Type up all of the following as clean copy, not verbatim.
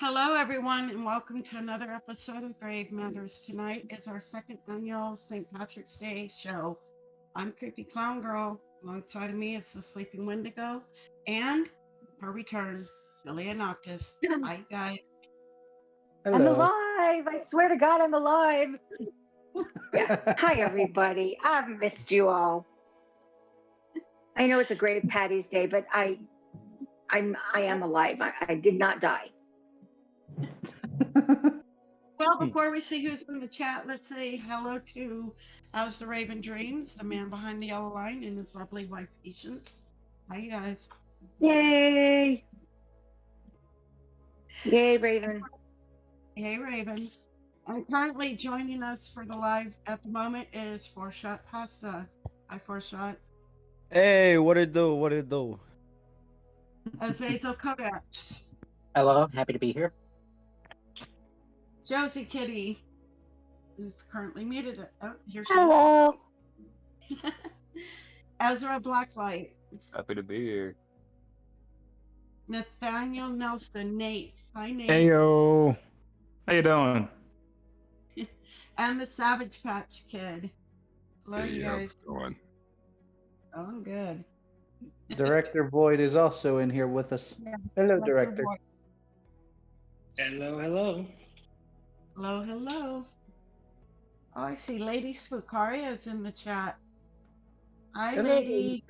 Hello, everyone, and welcome to another episode of Grave Matters. Tonight is our second annual St. Patrick's Day show. I'm Creepy Clown Girl. Alongside of me is the Sleeping Wendigo and her return, Filia Noctis. Hi, guys. I'm Hello. alive. I swear to God, I'm alive. Yeah. Hi, everybody. I've missed you all. I know it's a Grave Patty's Day, but I am alive. I did not die. Well, before we see who's in the chat, let's say hello to How's the Raven Dreams, the man behind the yellow line, and his lovely wife, Patience. Hi, you guys. Yay! Yay, Raven. Hey, Raven. And currently joining us for the live at the moment is Four Shot Pasta. Hi, Four Shot. Hey, what it do? What it do? Azazel Codex. Hello, happy to be here. Josie Kitty, who's currently muted. Oh, here she Hello. is. Ezra Blacklight. Happy to be here. Nathaniel Nelson. Nate. Hi, Nate. Hey yo, how you doing? And the Savage Patch Kid. Hello, Hey, you how's guys. it going? Oh, I'm good. Director Void is also in here with us. Yeah, Hello, Director Director. Void. Hello, hello. Hello, hello. Oh, I see Lady Spookaria is in the chat. Hi, Hello, lady.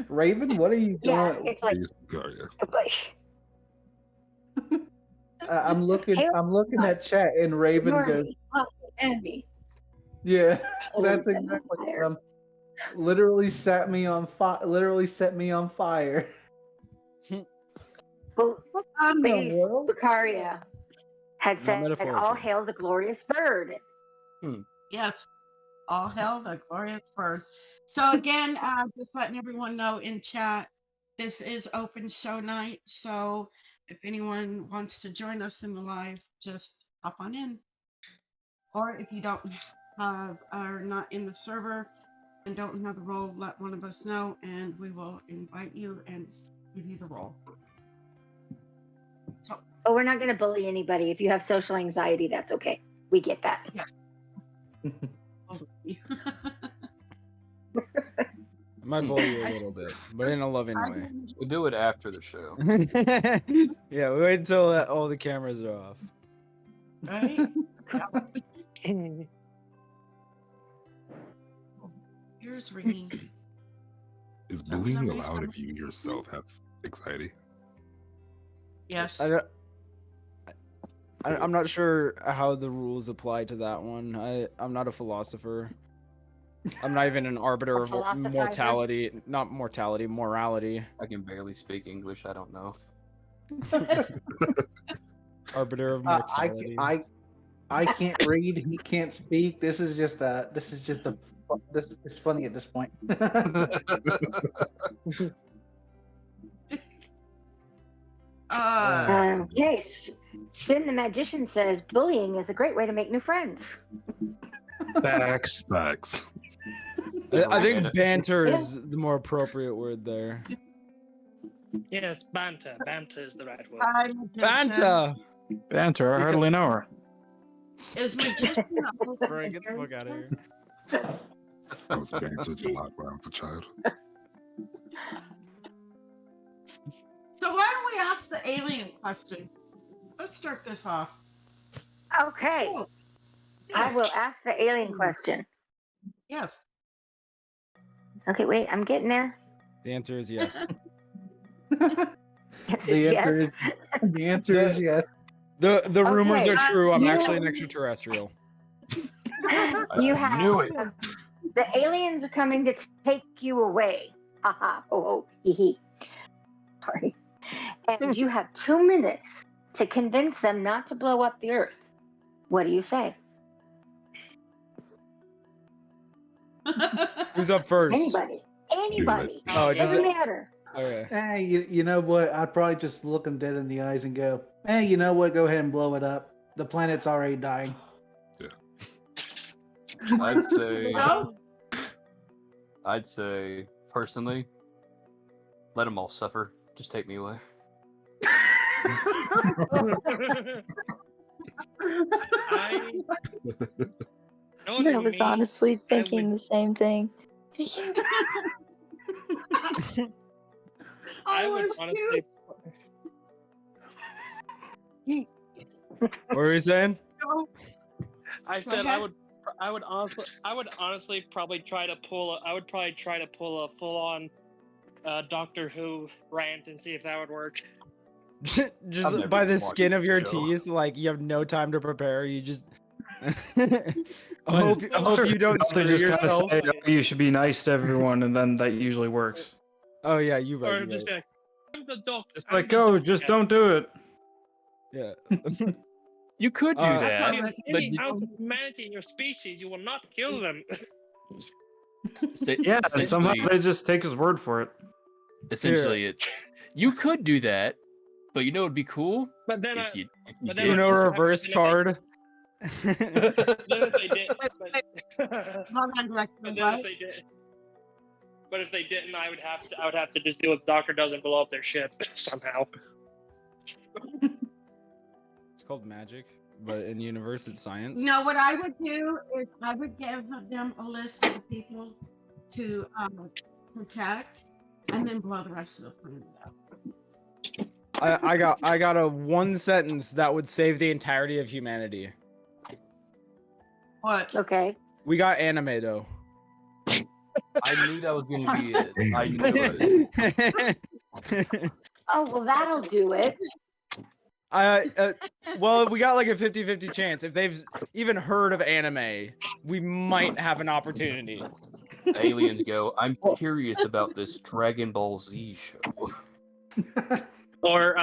Raven, what are you Yeah, doing? it's like Please, Garia. I'm looking at chat and Raven goes, enemy. yeah, Oh, that's set on exactly fire. literally set me on fire. Literally set me on fire. Well, What in Lady the world? Bucaria had Not said, metaphorically. "All hail the glorious bird." Yes. All hell the glorious bird. So again, just letting everyone know in chat, this is open show night. So if anyone wants to join us in the live, just hop on in. Or if you don't have are not in the server and don't have the role, let one of us know and we will invite you and give you the role. So But we're not going to bully anybody. If you have social anxiety, that's okay. We get that. yes. I might bully you a little bit, but in a loving way. We do it after the show. Yeah, we wait until all the cameras are off. Right? Here's ringing. Is So bullying somebody- allowed if you yourself have anxiety? Yes. I'm not sure how the rules apply to that one. I'm not a philosopher. I'm not even an arbiter of philosophizer? mortality. Not mortality, morality. I can barely speak English. I don't know. Arbiter of mortality. I can't read. He can't speak. This is just funny at this point. Yes. Sin the Magician says bullying is a great way to make new friends. Facts. Facts. I think banter is the more appropriate word there. Yes, banter. Banter is the right word. Banter! Banter, I hardly know her. Is magician a Bro, get the fuck out of here. I was bantered a lot when I was a child. So why don't we ask the alien question? Let's start this off. Okay. Oh, I yes. will ask the alien question. Yes. Okay, wait, I'm getting there. The answer is yes. Answer The answer yes. is the answer is yes. The rumors Okay, are true. I'm you- actually an extraterrestrial. You I have knew it. the aliens are coming to take you away. Haha. Oh, hee hee. Sorry. And you have 2 minutes to convince them not to blow up the Earth. What do you say? Who's up first? Anybody. Anybody. Oh, just Doesn't matter. okay. Hey, you know what? I'd probably just look them dead in the eyes and go, hey, you know what? Go ahead and blow it up. The planet's already dying. I'd say, No? personally, let them all suffer. Just take me away. I no I other was me, honestly thinking would- the same thing. I would was honestly. What were you saying? too. I Go said ahead. I would honestly probably try to pull a full on Doctor Who rant and see if that would work. I've Just never by the watched skin of the your show. teeth, like you have no time to prepare. You just. I Well, hope you don't They screw just gotta yourself. say, "Oh, you should be nice to everyone," and then that usually works. Oh yeah, you Or right. You just right. be like, I'm the doctor. Just I'm like, the go, doctor. just don't do it. Yeah. You could do Uh, that, If but any you, ounce of humanity in your species, you will not kill them. Yeah, and somehow essentially, they just take his word for it. it's you could do that, but you know it'd be cool But then if you but did. then Uno I- reverse then if they- card. Then if they did, Hold on, Director. but then What? if they did, but if they didn't, I would have to just deal with Doctor doesn't blow up their ship somehow. It's called magic, but in universe it's science. No, what I would do is I would give them a list of people to protect, and then blow the rest of the planet up. I got a one sentence that would save the entirety of humanity. What? Okay. We got anime though. I knew that was gonna be it. I knew it. Oh, well, that'll do it. Well, we got like a 50-50 chance. If they've even heard of anime, we might have an opportunity. Aliens go, I'm curious about this Dragon Ball Z show. Or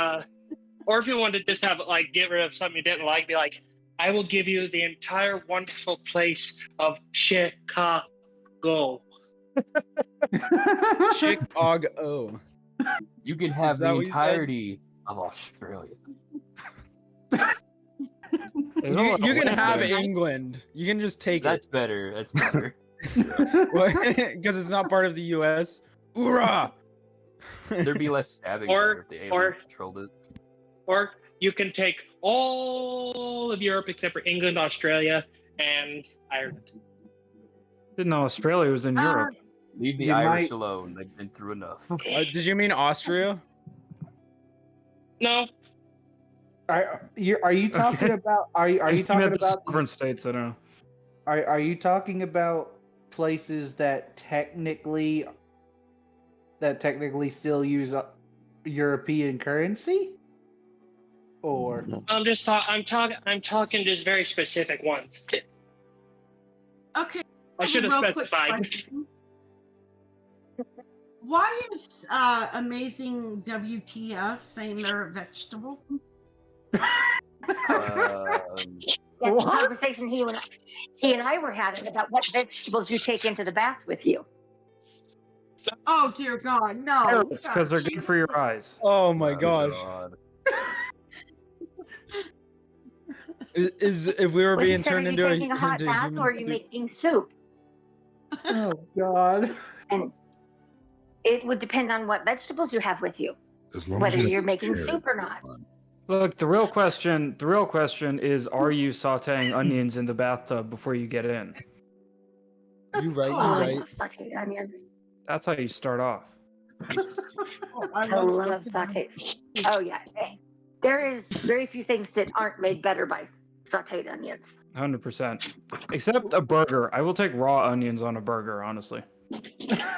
if you wanted to just have like get rid of something you didn't like, be like, I will give you the entire wonderful place of Chicago. Chicago. You can have Is that the what you said? entirety of Australia. There's a lot You of can land have there. England. You can just take That's better. That's better. it. Because it's not part of the US. Hoorah! There'd be less stabbing Or- there if the aliens or- controlled it. Or you can take all of Europe except for England, Australia, and Ireland. Didn't know Australia was in Europe. Leave the You Irish might- alone. They've been through enough. Did you mean Austria? No, Are you talking about? Are you I meant talking the about? sovereign states? I know. Are you talking about places that technically still use European currency? Or I'm talking just very specific ones. Okay. I should have real quick specified. question. Why is Amazing WTF saying they're a vegetable? That's a conversation he and I were having about what vegetables you take into the bath with you. Oh dear God, no! Carrots, because they're good for your eyes. Oh my Oh, gosh. God. Is if we were Well, being you said, turned are you into taking a hot into bath human or are you soup? making soup? oh god, And it would depend on what vegetables you have with you, As long whether as you're making carrots, soup or that's not. fine. Look, the real question is: are you sautéing onions in the bathtub before you get in? You right, you Oh, I right. love sauteed onions. That's how you start off. Oh, I love sauteed. Oh yeah. There is very few things that aren't made better by sauteed onions. 100%. Except a burger. I will take raw onions on a burger, honestly.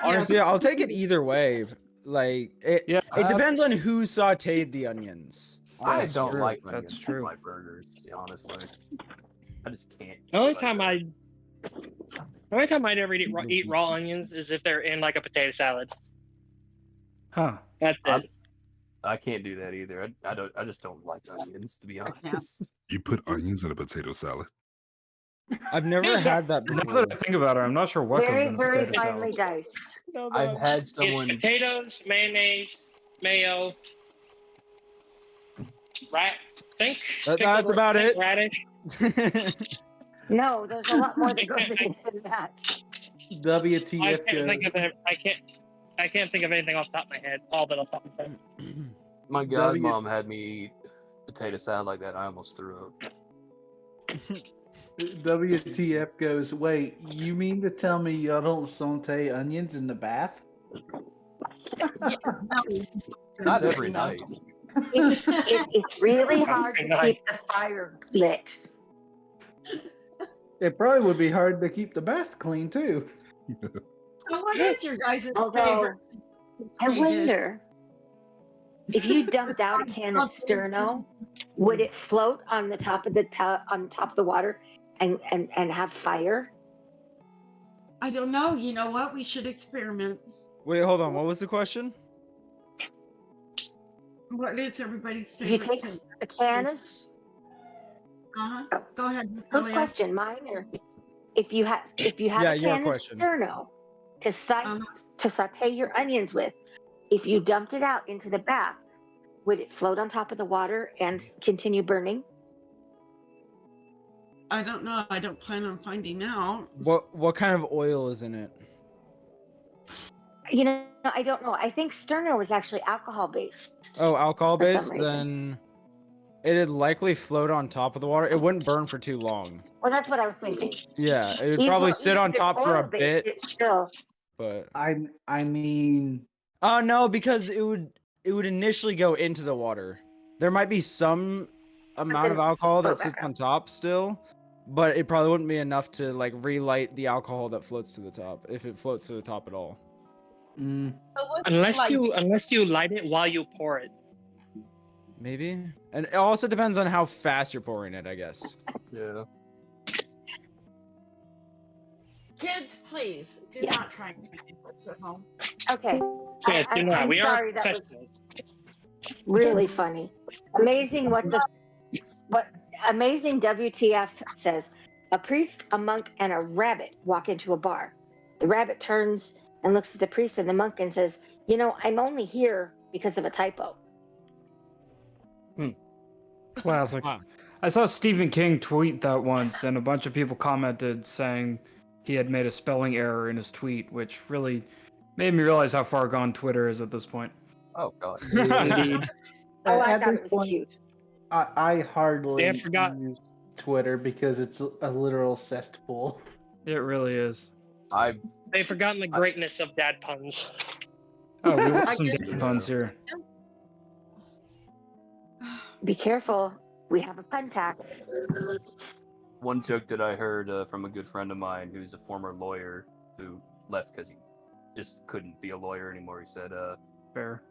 Honestly, I'll take it either way. Like it, Yeah, it depends on who sauteed the onions. I Honestly. don't true. like That's onions true. in my burgers, honestly. I just can't. The only like time that. I'd ever eat raw onions is if they're in like a potato salad. Huh. That's it. I can't do that either. I just don't like onions, to be honest. You put onions in a potato salad. I've never Yes. had that Now before. that I think about it, I'm not sure what goes Very, in a very potato finely salad. diced. I've had It's someone. potatoes, mayonnaise, mayo, That's about it. Radish. No, there's a lot more that goes into that. WTF I can't goes. think of it. I can't think of anything off the top of my head. All that off the top of my head. My godmom had me eat potato salad like that. I almost threw up. WTF goes, wait, you mean to tell me y'all don't saute onions in the bath? Not every night. It's really hard to keep the fire lit. It probably would be hard to keep the bath clean, too. So what is your guys' Although, favorite? I wonder if you dumped out a can of sterno, would it float on the top of the water and have fire? I don't know. You know what? We should experiment. Wait, hold on. What was the question? What is everybody's If you favorite? take a can of Go ahead. whose Julia. question, mine or if you have Yeah, a your can of question. sterno to saute your onions with, if you dumped it out into the bath, would it float on top of the water and continue burning? I don't know. I don't plan on finding out. What kind of oil is in it? You know, I don't know. I think sterno is actually alcohol based. Oh, alcohol For some based? reason. Then it'd likely float on top of the water. It wouldn't burn for too long. Well, that's what I was thinking. Yeah, it would probably sit on Even if top it's for a oil-based, bit, it's still. but I mean, oh no, because it would initially go into the water. There might be some amount of alcohol that sits on top still, but it probably wouldn't be enough to like relight the alcohol that floats to the top, if it floats to the top at all. Unless you light it while you pour it. Maybe. And it also depends on how fast you're pouring it, I guess. Yeah. Kids, please do not try and make this at home. Okay. Yes, do not. I'm We sorry, are that was professionals. really funny. Amazing amazing WTF says a priest, a monk, and a rabbit walk into a bar. The rabbit turns and looks at the priest and the monk and says, "You know, I'm only here because of a typo." Classic. I saw Stephen King tweet that once, and a bunch of people commented saying he had made a spelling error in his tweet, which really made me realize how far gone Twitter is at this point. Oh god. Indeed. Oh, I at thought this it was point, cute. I hardly Yeah, I forgot. use Twitter because it's a literal cesspool. It really is. They've forgotten the greatness of dad puns. Oh, we want some dad puns here. Be careful. We have a pun tax. One joke that I heard from a good friend of mine who's a former lawyer who left because he just couldn't be a lawyer anymore. He said, Fair.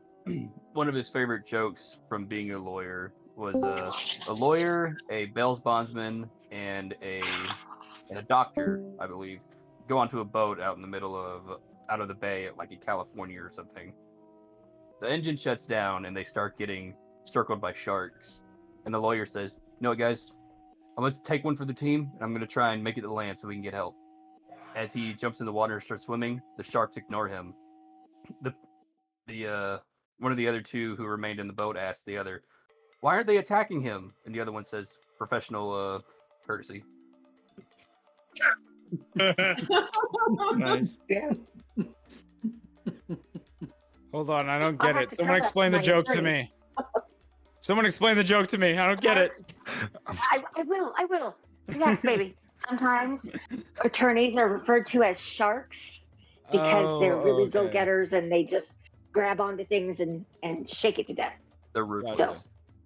one of his favorite jokes from being a lawyer was a lawyer, a bail bondsman, and a doctor, I believe, go onto a boat out in the middle of out of the bay at like in California or something. The engine shuts down and they start getting circled by sharks. And the lawyer says, "You know what, guys? I'm going to take one for the team, and I'm going to try and make it to land so we can get help." As he jumps in the water and starts swimming, the sharks ignore him. The one of the other two who remained in the boat asks the other, "Why aren't they attacking him?" And the other one says, "Professional courtesy." Nice. Yeah. Hold on, I don't I'll get have it. to Someone tell that explain to the my joke to attorney. me. Someone explain the joke to me. I don't get it. I will. Yes, baby. Sometimes attorneys are referred to as sharks because they're really okay. go-getters and they just grab onto things and shake it to death. They're ruthless. So,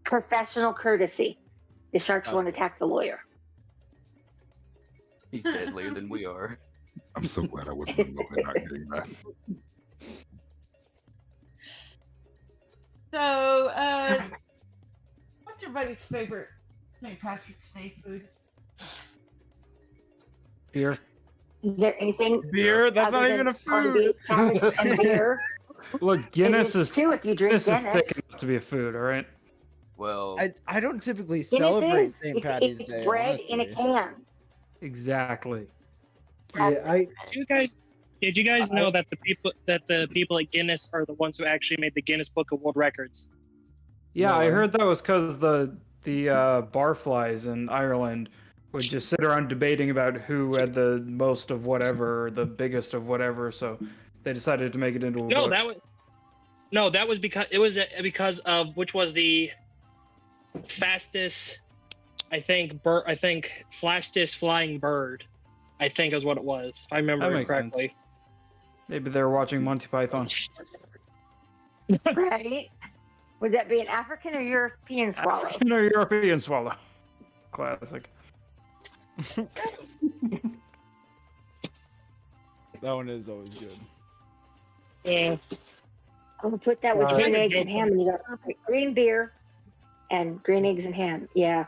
professional courtesy. The sharks won't attack the lawyer. He's deadlier than we are. I'm so glad I wasn't a lawyer not getting that. So, what's everybody's favorite St. Patrick's Day food? Beer. Is there anything? Beer? That's other not than even a corned food. beef, cabbage, and beer? Look, Guinness It is too if you drink Guinness is Guinness. thick enough to be a food, all right? Well, I don't typically Guinness celebrate is. St. Patty's It's Day. bread in a honestly. can. Exactly. Yeah, Did you guys know that the people at Guinness are the ones who actually made the Guinness Book of World Records? Yeah, I No. heard that was because the barflies in Ireland would just sit around debating about who had the most of whatever, or the biggest of whatever. So they decided to make it into a No, book. No, that was because because of which was the fastest, I think fastest flying bird. I think is what it was. If I remember That it makes correctly. sense. Maybe they were watching Monty Python. Right? Would that be an African or European swallow? African or European swallow. Classic. That one is always good. Yeah. I'm gonna put that with Right. green eggs and ham, and you go, okay, green beer and green eggs and ham. Yeah,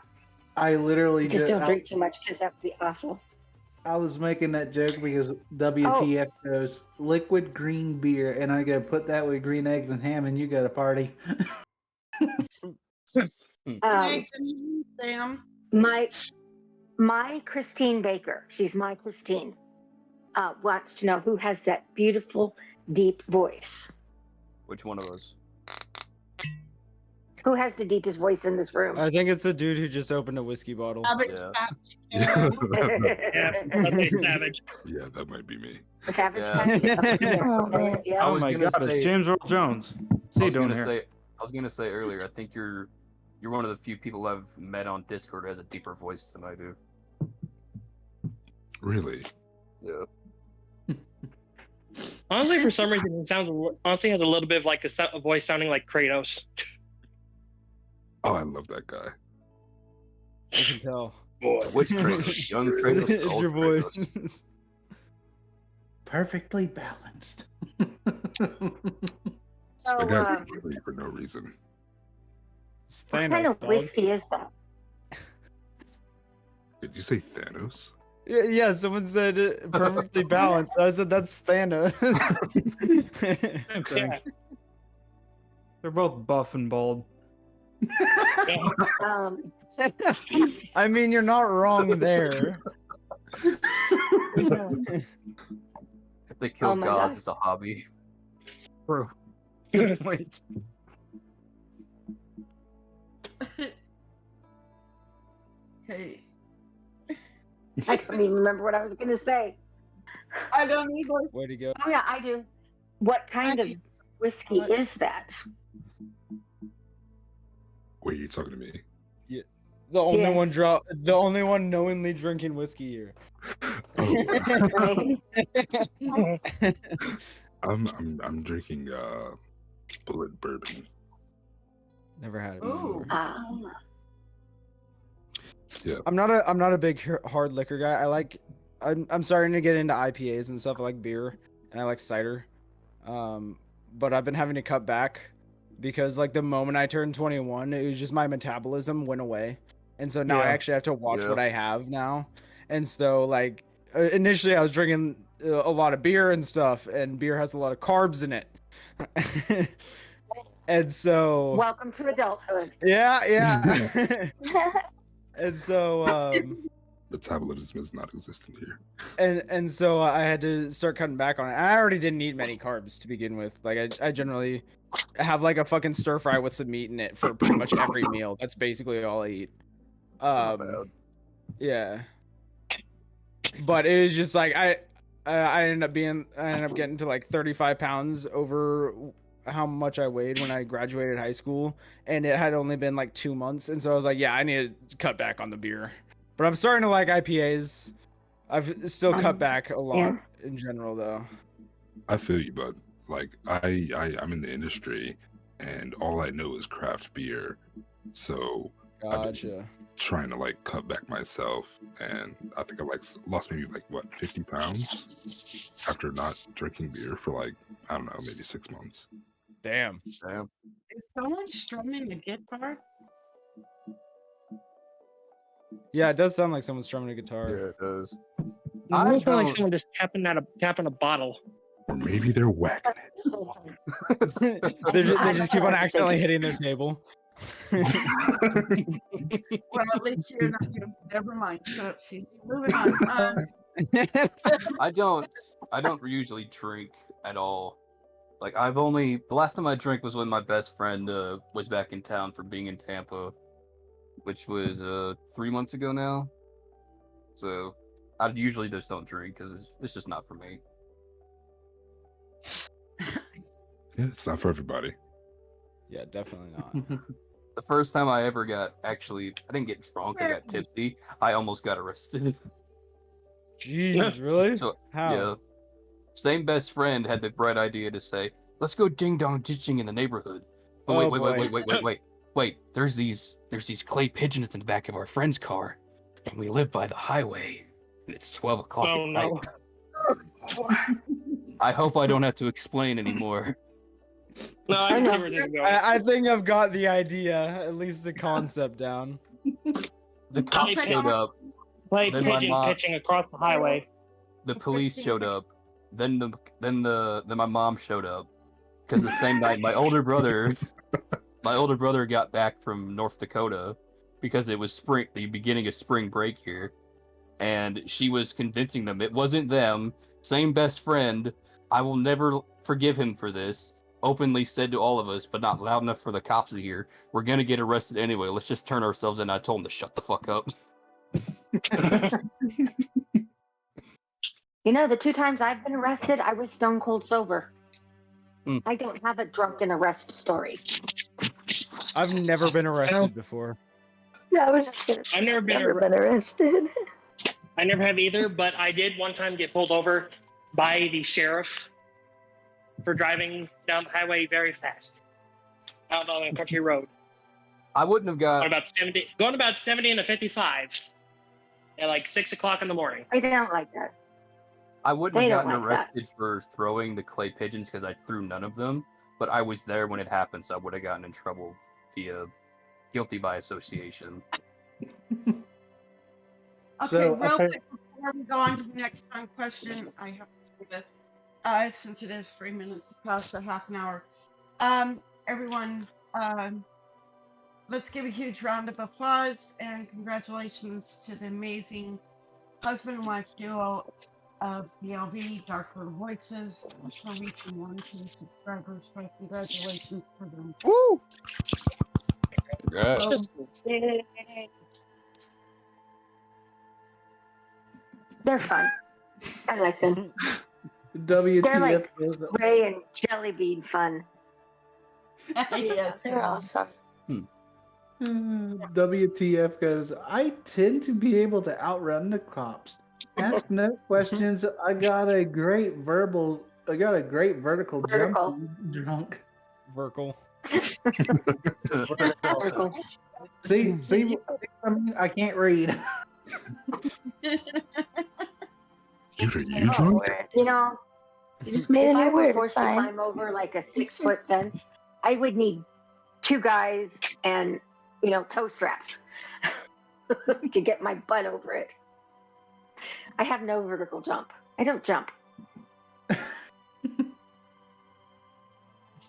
I literally just don't I- drink too much because that would be awful. I was making that joke because WTF goes liquid green beer, and I go put that with green eggs and ham, and you got a party. Eggs and ham, My Christine Baker, she's my Christine, wants to know who has that beautiful, deep voice. Which one of us? Who has the deepest voice in this room? I think it's the dude who just opened a whiskey bottle. Savage Yeah. Patch Yeah, Yeah, Sunday Savage. yeah, that might be me. Savage Yeah. Patch? Oh, Yeah. I Oh was my gonna god, say- it's James Earl Jones. What's he doing here? I was gonna say earlier. I think you're one of the few people I've met on Discord who has a deeper voice than I do. Really? Yeah. Honestly, for some reason, it sounds honestly has a little bit of like a voice sounding like Kratos. Oh, I love that guy. I can tell. Which Kratos? Young Kratos? It's old your Kratos? voice. Perfectly balanced. So, That guy's really for no reason. It's what kind Thanos, of dog. whiskey is that? Did you say Thanos? Yeah, someone said perfectly balanced. I said that's Thanos. Same thing. Yeah. They're both buff and bald. I mean, you're not wrong there. If they kill Oh my gods, God. it's a hobby. True. Good point. okay. I don't even remember what I was going to say. I don't either. Way to go. Oh, yeah, I do. What kind of whiskey is that? Wait, you talking to me? The only Yes. the only one knowingly drinking whiskey here. Oh, Right? I'm drinking bullet bourbon. Never had it Ooh. before. Yeah. I'm not a big hard liquor guy. I'm starting to get into IPAs and stuff. I like beer and I like cider. But I've been having to cut back because like the moment I turned 21, it was just my metabolism went away. And so now I Yeah. actually have to watch Yeah. what I have now. And so like initially I was drinking a lot of beer and stuff, and beer has a lot of carbs in it. And so Welcome to adulthood. yeah. And so Metabolism is not existent here. and so I had to start cutting back on it. I already didn't eat many carbs to begin with. Like I generally have like a fucking stir fry with some meat in it for pretty much every meal. That's basically all I eat. Yeah. But it was just like I ended up getting to like 35 pounds over how much I weighed when I graduated high school, and it had only been like 2 months, and so I was like, yeah, I need to cut back on the beer. But I'm starting to like IPAs. I've still cut back a lot yeah. in general though. I feel you, bud. Like I'm in the industry, and all I know is craft beer. So Gotcha. trying to like cut back myself, and I think I like lost maybe like what 50 pounds after not drinking beer for like I don't know, maybe 6 months. Damn. Damn. Is someone strumming a guitar? Yeah, it does sound like someone's strumming a guitar. Yeah, it does. It sounds like don't- someone just tapping a bottle. Or maybe they're whacking it. They just keep on accidentally hitting their table. Well, at least you're not. Never mind. Shut up, Cece. Moving on. I don't usually drink at all. Like the last time I drank was when my best friend was back in town for being in Tampa, which was 3 months ago now. So I usually just don't drink because it's just not for me. Yeah, it's not for everybody. Yeah, definitely not. The first time I ever I didn't get drunk, I got tipsy. I almost got arrested. Jeez, really? So, How? yeah. Same best friend had the bright idea to say, let's go ding-dong ditching in the neighborhood. But Oh, wait. There's these clay pigeons in the back of our friend's car, and we live by the highway, and it's 12 o'clock Oh at night. no. I hope I don't have to explain anymore. No, I can see where this is going. I think I've got the idea, at least the concept down. The cops showed up. Play Then my pigeon mom- pitching across the highway. The police showed up. Then my mom showed up. Because the same night, my older brother got back from North Dakota because it was the beginning of spring break here, and she was convincing them it wasn't them. Same best friend. I will never forgive him for this. Openly said to all of us, but not loud enough for the cops to hear. We're gonna get arrested anyway. Let's just turn ourselves in. I told him to shut the fuck up. You know, the 2 times I've been arrested, I was stone cold sober. Hmm. I don't have a drunken arrest story. I've never been arrested before. Yeah, I was just gonna say, I've never been arrested. I never have either, but I did one time get pulled over by the sheriff for driving down the highway very fast out on a country road. I wouldn't have got. Going about 70 and a 55 at like 6 o'clock in the morning. I don't like that. I wouldn't They have don't gotten like that. arrested for throwing the clay pigeons because I threw none of them. But I was there when it happened, so I would have gotten in trouble via guilty by association. Okay, So, real okay. quick before we go on to the next fun question, I have to say this since it is 3 minutes past the half an hour. Everyone, let's give a huge round of applause and congratulations to the amazing husband and wife duo of BLB, Darker Voices, for reaching 1K subscribers. So congratulations to them. Woo! Congrats. They're fun. I like them. WTF They're like goes Ray and Jelly Bean fun. Yes, They're awesome. WTF goes, I tend to be able to outrun the cops. Ask no questions. I got a great vertical Vertical. jump. Drunk. Verkle. Vertical. See, I mean, I can't read. Dude, are you drunk? Word. You know, You just made a if I new were word. forced to Fine. climb over like a 6-foot fence, I would need 2 guys and, toe straps to get my butt over it. I have no vertical jump. I don't jump.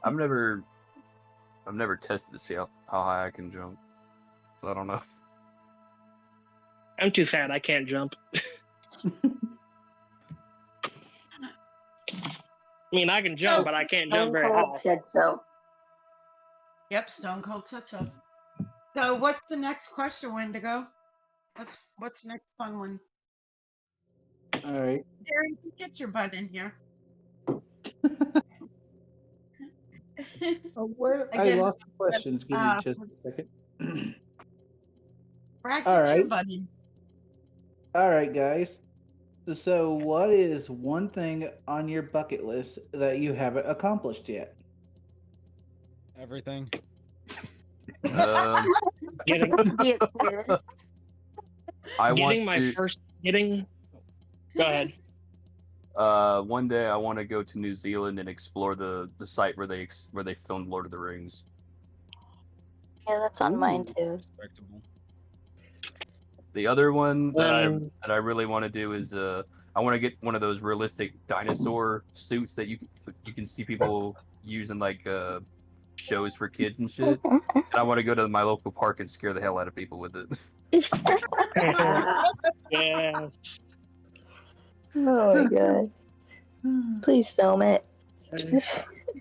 I've never tested to see how high I can jump. So I don't know. I'm too fat. I can't jump. I mean, I can jump, but I can't jump very Stone Cold high. said so. Yep, Stone Cold said so. So what's the next question, Wendigo? What's the next fun one? All right. Jerry, get your butt in here. Where I Again, lost the questions. Give me just a second. Brad, All get your right. butt in. All right, guys. So, what is one thing on your bucket list that you haven't accomplished yet? Everything. Getting, Be a quiz. Go ahead. One day I want to go to New Zealand and explore the site where they filmed Lord of the Rings. Yeah, that's on mine too. Respectable. The other one that Um, I really want to do is I want to get one of those realistic dinosaur suits that you can see people use in like shows for kids and shit. And I want to go to my local park and scare the hell out of people with it. Yes. Oh my god. Please film it.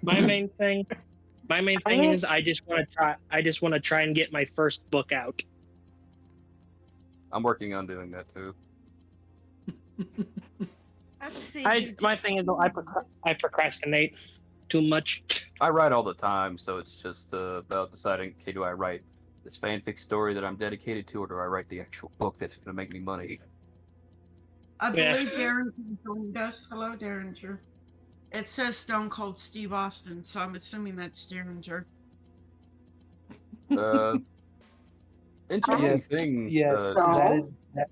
My main thing is I just want to try and get my first book out. I'm working on doing that too. Let's see. My thing is I procrastinate too much. I write all the time, so it's just about deciding, okay, do I write this fanfic story that I'm dedicated to, or do I write the actual book that's going to make me money? I Yeah. believe Derringer joined us. Hello, Derringer. It says Stone Cold Steve Austin, so I'm assuming that's Derringer. Interesting Yes, thing. yes, No.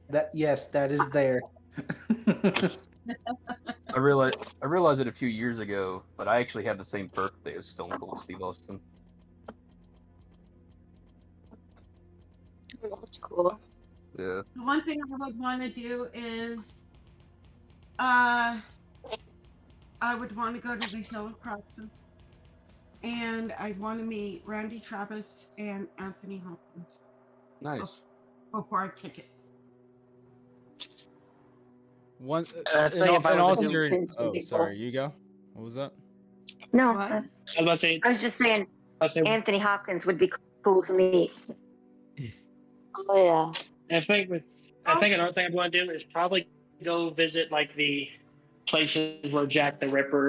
that is there. I realized it a few years ago, but I actually had the same birthday as Stone Cold Steve Austin. That's cool. Yeah. The one thing I would want to do is, I would want to go to the Hill of Crosses, and I want to meet Randy Travis and Anthony Hopkins Nice. before I kick it. One I in think if I all was to do- serious. Would Oh, be sorry. cool. You go. What was that? No, What? I was about to say, I was just saying I was saying, Anthony Hopkins would be cool to meet. Oh yeah. I think another thing I'd want to do is probably go visit like the places where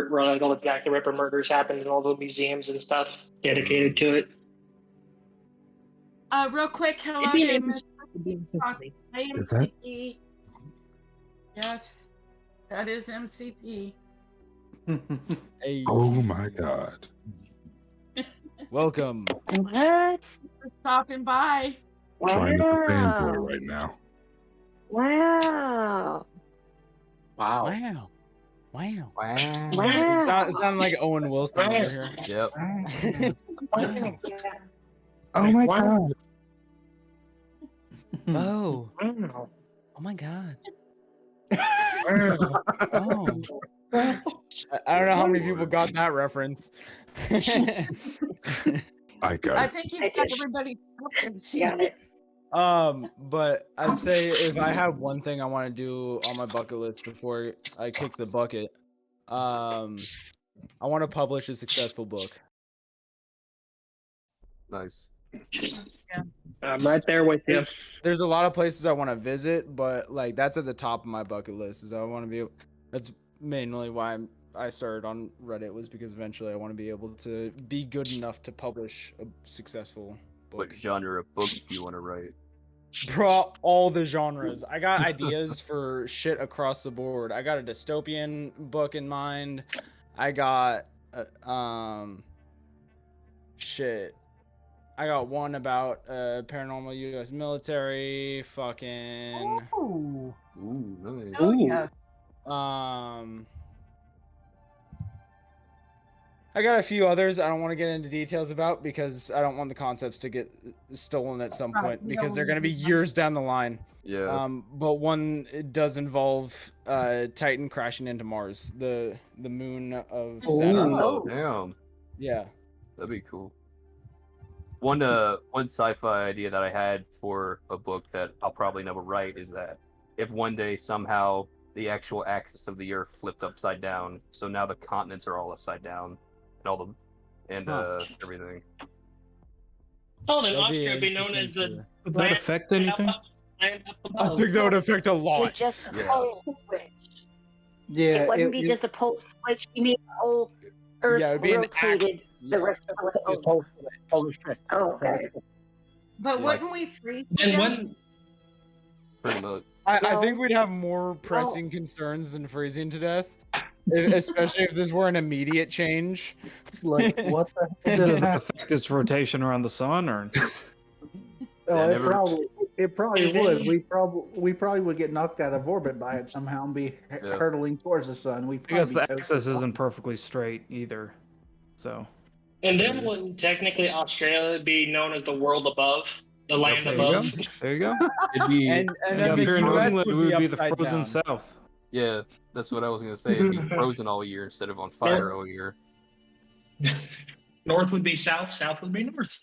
where like all the Jack the Ripper murders happened, and all the museums and stuff dedicated to it. Real quick, hello It'd be there, an Miss interesting- Is that- MCP. Yes, that is MCP. Hey, Oh my god. welcome. What? For stopping by. Trying to fanboy Wow. right now. Wow. Wow. Wow. Wow. Wow. Wow. It sounded like Owen Wilson over here. Yep. Oh my Wow. god. Oh. Wow. Oh my god. Wow. Oh. I don't know how many people got that reference. I got I it. think I you've got did. everybody. Got it. But I'd say if I had one thing I want to do on my bucket list before I kick the bucket, I want to publish a successful book. Nice. I'm right there with you. There's a lot of places I want to visit, but like that's at the top of my bucket list. Is I want to be. That's mainly why I started on Reddit, was because eventually I want to be able to be good enough to publish a successful book. What genre of book do you want to write? Bro, all the genres. I got ideas for shit across the board. I got a dystopian book in mind. I got shit. I got one about paranormal U.S. military. Fucking Ooh. Ooh, nice. Oh, yes. I got a few others I don't want to get into details about because I don't want the concepts to get stolen at some Right, point we because don't they're wanna going to be do that. years down the line. Yeah. But one, it does involve Titan crashing into Mars, the moon of Saturn. Oh, damn. Yeah. That'd be cool. One sci-fi idea that I had for a book that I'll probably never write is that if one day somehow the actual axis of the Earth flipped upside down, so now the continents are all upside down, and everything. Oh, then That'd be Austria would be known as interesting the Would that affect anything? land up I above. think that would affect a It's lot. just a Yeah. pole switch. Yeah, It wouldn't be just a pole switch. You mean the whole Earth Yeah, it'd be an rotated the rest of the Just- Holy shit. Oh, okay. But Yeah. wouldn't we freeze to And death? when Pretty much. I No. think we'd have more pressing concerns than freezing to death, especially if this were an immediate change. like what the hell Does just it happened? affect its rotation around the sun, or Oh, Yeah, it never- probably And would. then- We probably would get knocked out of orbit by it somehow and be Yeah. hurtling towards the sun. We I guess the probably axis isn't perfectly straight either. So and then wouldn't technically Australia be known as the world above, the land there you go. above? There you go. It'd be And And then up the here in New US England, it would be would be the upside frozen down. south. yeah, that's what I was gonna say. It'd be frozen all year instead of on fire all year. North would be south, south would be north.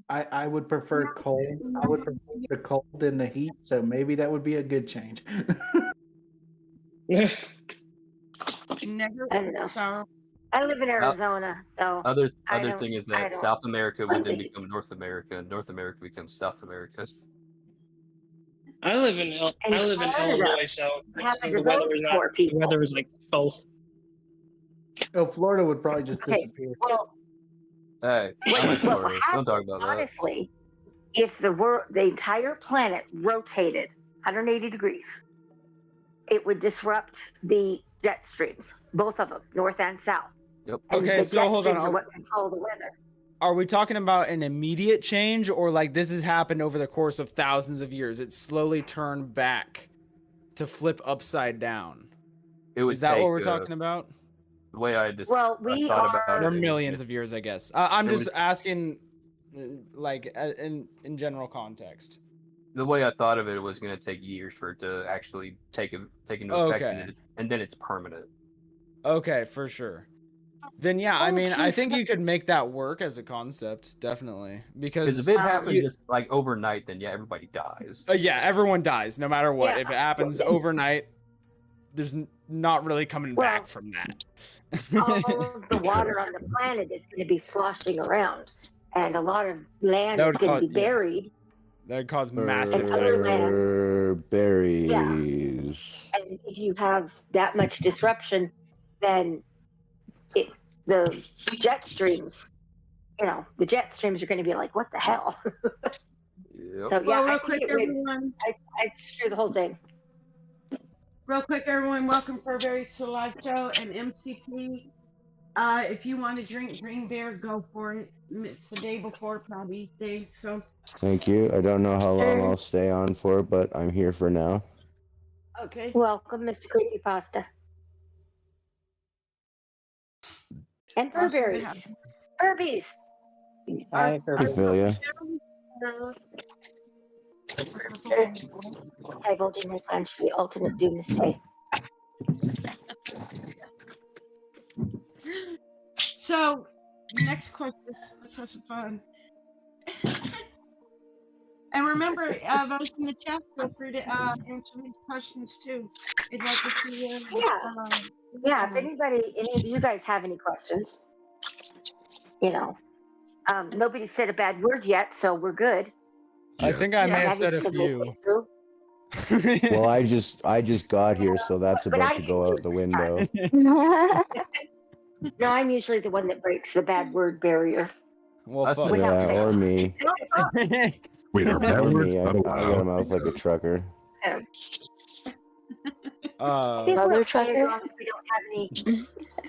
I would prefer cold. I would prefer the cold than the heat, so maybe that would be a good change. Never I don't know. sour. I live in Arizona, so Other I other don't- thing is I that don't South America would then like it. become North America, and North America becomes South America. I live in And Canada, Illinois, so what happened the to weather those is not poor the people? weather is like both. Oh, Florida would probably just Okay. disappear. Well, Hey, what, I'm in what will Florida. happen, Don't talk about that. honestly, if the entire planet rotated 180 degrees, it would disrupt the jet streams, both of them, north and south. Yep. And Okay, the so jet hold on. streams are what control the weather. Are we talking about an immediate change, or like this has happened over the course of thousands of years? It's slowly turned back to flip upside down. It would Is that take, what we're talking about? The way I just Well, I we thought are- about They're it is millions of years, I guess. I'm It just was- asking, like, in general context. the way I thought of it was going to take years for it to actually take into effect, Okay. and then it's permanent. Okay, for sure. Then yeah, I Oh, mean, I geez. think you could make that work as a concept, definitely, Because because if it happens you- just like overnight, then yeah, everybody dies. yeah, everyone dies no matter what. Yeah. If it happens overnight, there's not really coming Well, back from that. all of the water on the planet is going to be sloshing around, and a lot of land That is would going cause- to be yeah. buried. That would cause massive other tidal. Berries. And if you have that much disruption, then the jet streams, the jet streams are going to be like, what the hell? Yep. So yeah, Well, I real think quick, it would, everyone. I'd screw the whole thing. Real quick, everyone. Welcome for Berries to Live Show and MCP. If you want to drink green beer, go for it. It's the day before Patty's Day, so Thank you. I don't know how long I'll stay on for, but I'm here for now. okay. Welcome, Mr. Creepypasta. And Awesome to Furberries. have you. Furbies. Hi, Hey, Filia. Divulging my plans for the ultimate doomsday. So, next question. Let's have some fun. And remember, those in the chat, feel free to answer these questions too. I'd like to see Yeah, if any of you guys have any questions, nobody said a bad word yet, so we're good. I think I may have said a Managed to few. make it through. Well, I just got here, so that's But about I to go didn't out the this time. window. No, I'm usually the one that breaks the bad word barrier. Well, That's fuck. it. Yeah, or me. Wait, are bad Or words me. I not got a allowed? mouth like a trucker. If Mother we're okay, as trucker? long as we don't have any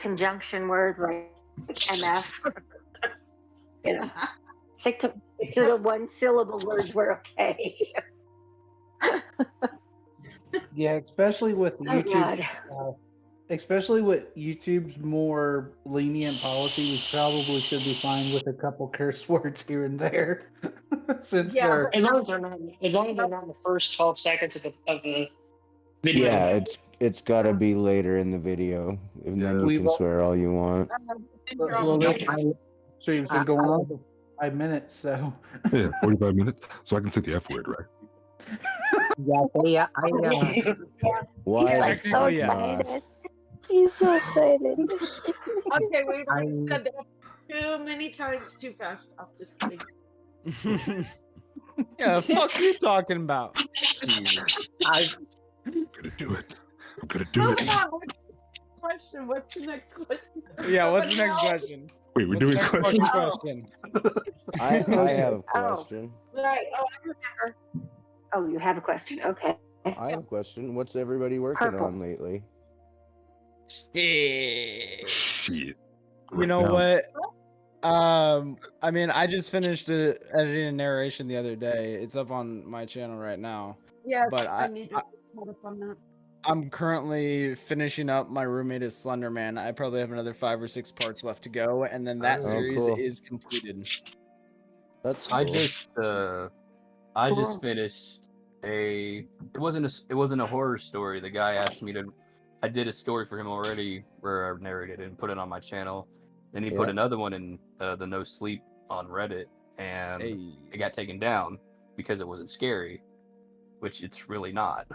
conjunction words like MF. Stick to the one syllable words, we're okay. Yeah, especially with Oh, YouTube. God. Especially with YouTube's more lenient policy, we probably should be fine with a couple curse words here and there. Since Yeah, they're As long as they're not in the first 12 seconds of the video. Yeah, it's got to be later in the video, and then you We can will- swear all you want. well, this stream's been going on for 5 minutes, so Yeah, 45 minutes. So I can say the F word, right? Yeah, I Why the Technically, fuck yeah. not? He's so excited. Okay, wait, I said that too many times too fast. I'm just kidding. Yeah, the fuck you talking about? I'm gonna do it. I'm gonna do it. Come on, what's the question? What's the next question? Yeah, what's the next question? Wait, we're What's the doing next questions. fucking question? I have a question. Right. Oh, I remember. Oh, you have a question. Okay. I have a question. What's everybody working Purple. on lately? Shit. You know what? I mean, I just finished editing a narration the other day. It's up on my channel right now. Yes, But I need to caught up on that. I'm currently finishing up My Roommate is Slender Man. I probably have another 5 or 6 parts left to go, and then that Oh, series cool. is completed. That's cool. I just finished it wasn't a horror story. The guy asked me to. I did a story for him already where I narrated it and put it on my channel. Then he put Yeah. another one in the No Sleep on Reddit, and Hey. it got taken down because it wasn't scary, which it's really not.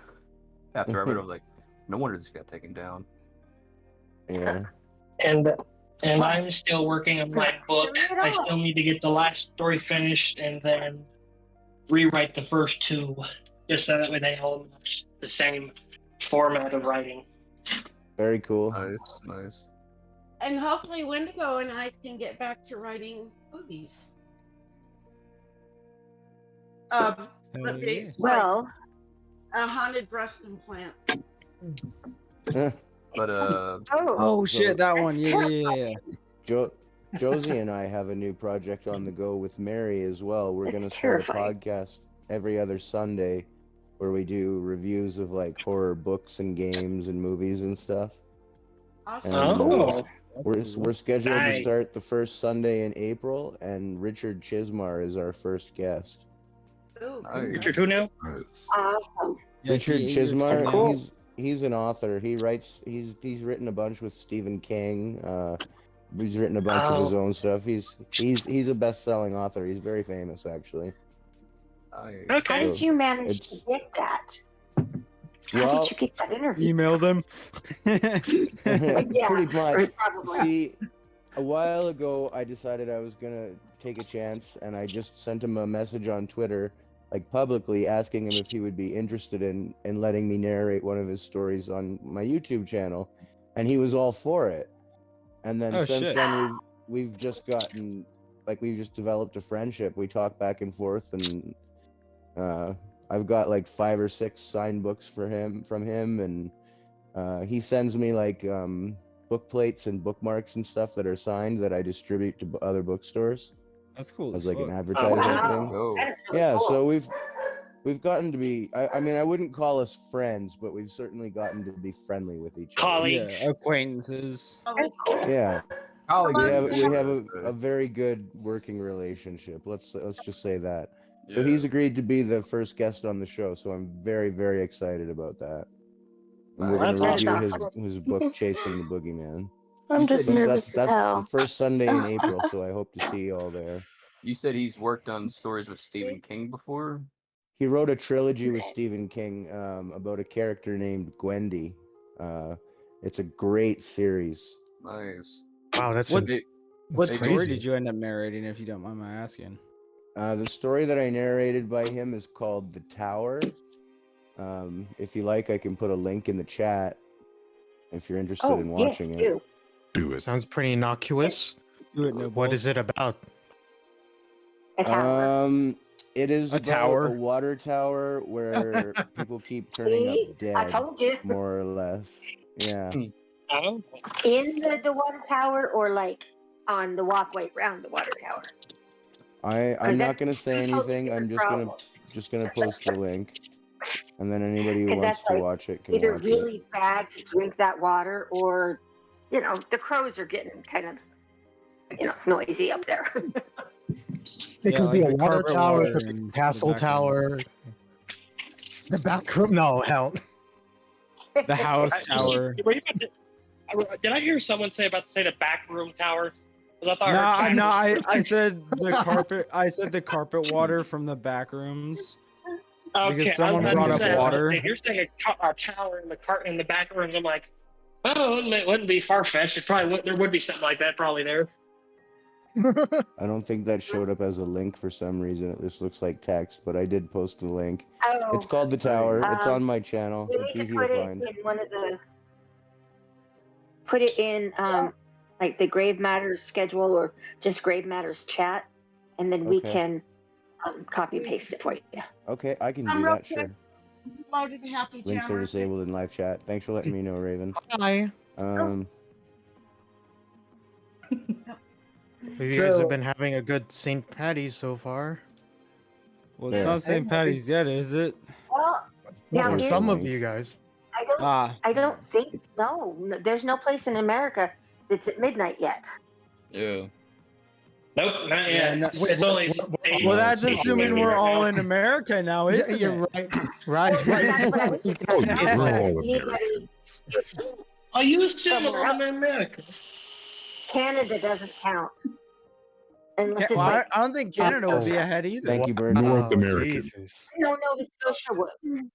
After I read it, I was like, no wonder this got taken down. Yeah. And I'm still working on my book. I still need to get the last story finished and then rewrite the first 2, just so that way they all match the same format of writing. Very cool. Nice. And hopefully Wendigo and I can get back to writing movies. Hell But yeah. it's like Well, a haunted breast implant. But Oh shit, that one. That's Yeah. Josie and I have a new project on the go with Mary as well. We're It's gonna start a terrifying. podcast every other Sunday where we do reviews of like horror books and games and movies and stuff. Awesome. And Oh, we're scheduled to Nice. start the first Sunday in April, and Richard Chismar is our first guest. Ooh, Nice. Richard, who now? Nice. Awesome. Yeah, Richard he ate your Chismar, tongue. Cool. he's an author. He's written a bunch with Stephen King. He's written a bunch of his own stuff. He's a best-selling author. He's very famous, actually. nice. How Okay. did you manage to It's- get that? How Well, did you get that interview? Emailed him. Yeah, pretty much. probably. See, a while ago, I decided I was gonna take a chance, and I just sent him a message on Twitter, like publicly, asking him if he would be interested in letting me narrate one of his stories on my YouTube channel, and he was all for it. And then Oh, since shit. then, we've just gotten we've just developed a friendship. We talk back and forth, and I've got like 5 or 6 signed books from him, and he sends me like book plates and bookmarks and stuff that are signed that I distribute to other bookstores That's cool. as as like an fuck. advertising wow. thing. Oh. That is really Yeah, cool. so we've gotten to be. I mean, I wouldn't call us friends, but we've certainly gotten to be friendly with each other. Colleagues. Yeah, acquaintances. Oh, That's cool. Yeah, Colleagues we is have good. a very good working relationship. Let's just say that. So Yeah. he's agreed to be the first guest on the show, so I'm very, very excited about that. And we're That's going to review awesome. his book, Chasing the Boogeyman. I'm You just said nervous as That's the hell. first Sunday in April, so I hope to see you all there. You said he's worked on stories with Stephen King before. He wrote a trilogy with Stephen King about a character named Gwendy. It's a great series. Nice. Wow, that's What- a, What that's story crazy. did you end up narrating, if you don't mind my asking? The story that I narrated by him is called The Tower. If you like, I can put a link in the chat if you're interested Oh, in yes, watching it. do. Do it. Sounds pretty innocuous. Do it, no What is it about? A tower. It is A about tower. a water tower where people keep turning See? up dead, I told you. more or less. Yeah. Oh, In the water tower or like on the walkway around the water tower? I'm not that's gonna say two totally anything. I'm different just gonna post the link, and then anybody who 'Cause wants that's to like watch it can Either watch really bad to drink that water or, the crows are getting kind of, noisy up there. It Yeah, could be like a the water carpet tower, water it could be in a the castle background. tower. The back room? No, hell. The house tower. Were you about to- did I hear someone say the back room tower? 'Cause I thought I heard No, back room. I said the carpet. I said the carpet water from the back rooms. Okay, because someone I was about brought to up say, water. If you're saying a tower in the back rooms, I'm like, oh, it wouldn't be far fetched. It probably would. There would be something like that probably there. it. I don't think that showed up as a link for some reason. It just looks like text, but I did post the link. Oh, It's called The Tower. It's on my channel. we It's need easy to put to it find. in one of the. Put it in like the Grave Matters schedule or just Grave Matters chat, and then we Okay. can copy and paste it for you. Okay, I can I'm do real that. quick. Sure. Loaded the Happy Links are Jammer. disabled in live chat. Thanks for letting me know, Raven. Hi. Um, You guys have been having a good St. Patty's so far. Well, it's Yeah. not St. Patty's yet, is it? Well, Well, Now, for here's- some of you guys. I don't think no. There's no place in America that's at midnight yet. Yeah. Nope, not Yeah, yet. no- It's only. Well, that's assuming we're all in America now, Yeah, isn't you're it? right. Well, Right. that's what I was just about to ask. We're all Anybody- Are you still Somewhere in America? Canada doesn't count. Unless Yeah, it's well, like, I don't think Canada would be ahead either. thank you, Bird. North Oh, American. Jesus. no, Nova Scotia would.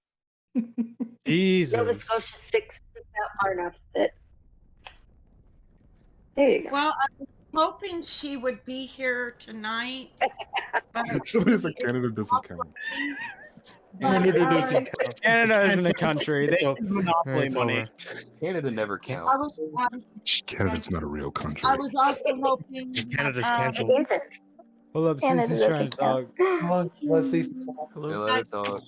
Nova Jesus. Scotia sticks out far enough that. There you go. Well, I was hoping she would be here tonight. But Somebody said it's Canada doesn't count. Canada doesn't count. Canada isn't a country. They It's use monopoly it's money. over. Canada never I counts. was, Canada's not a real country. I was also hoping Canada's that, canceled. It isn't. Hold up, Canada Cece's trying doesn't to talk. Come on, let's see. They let it talk.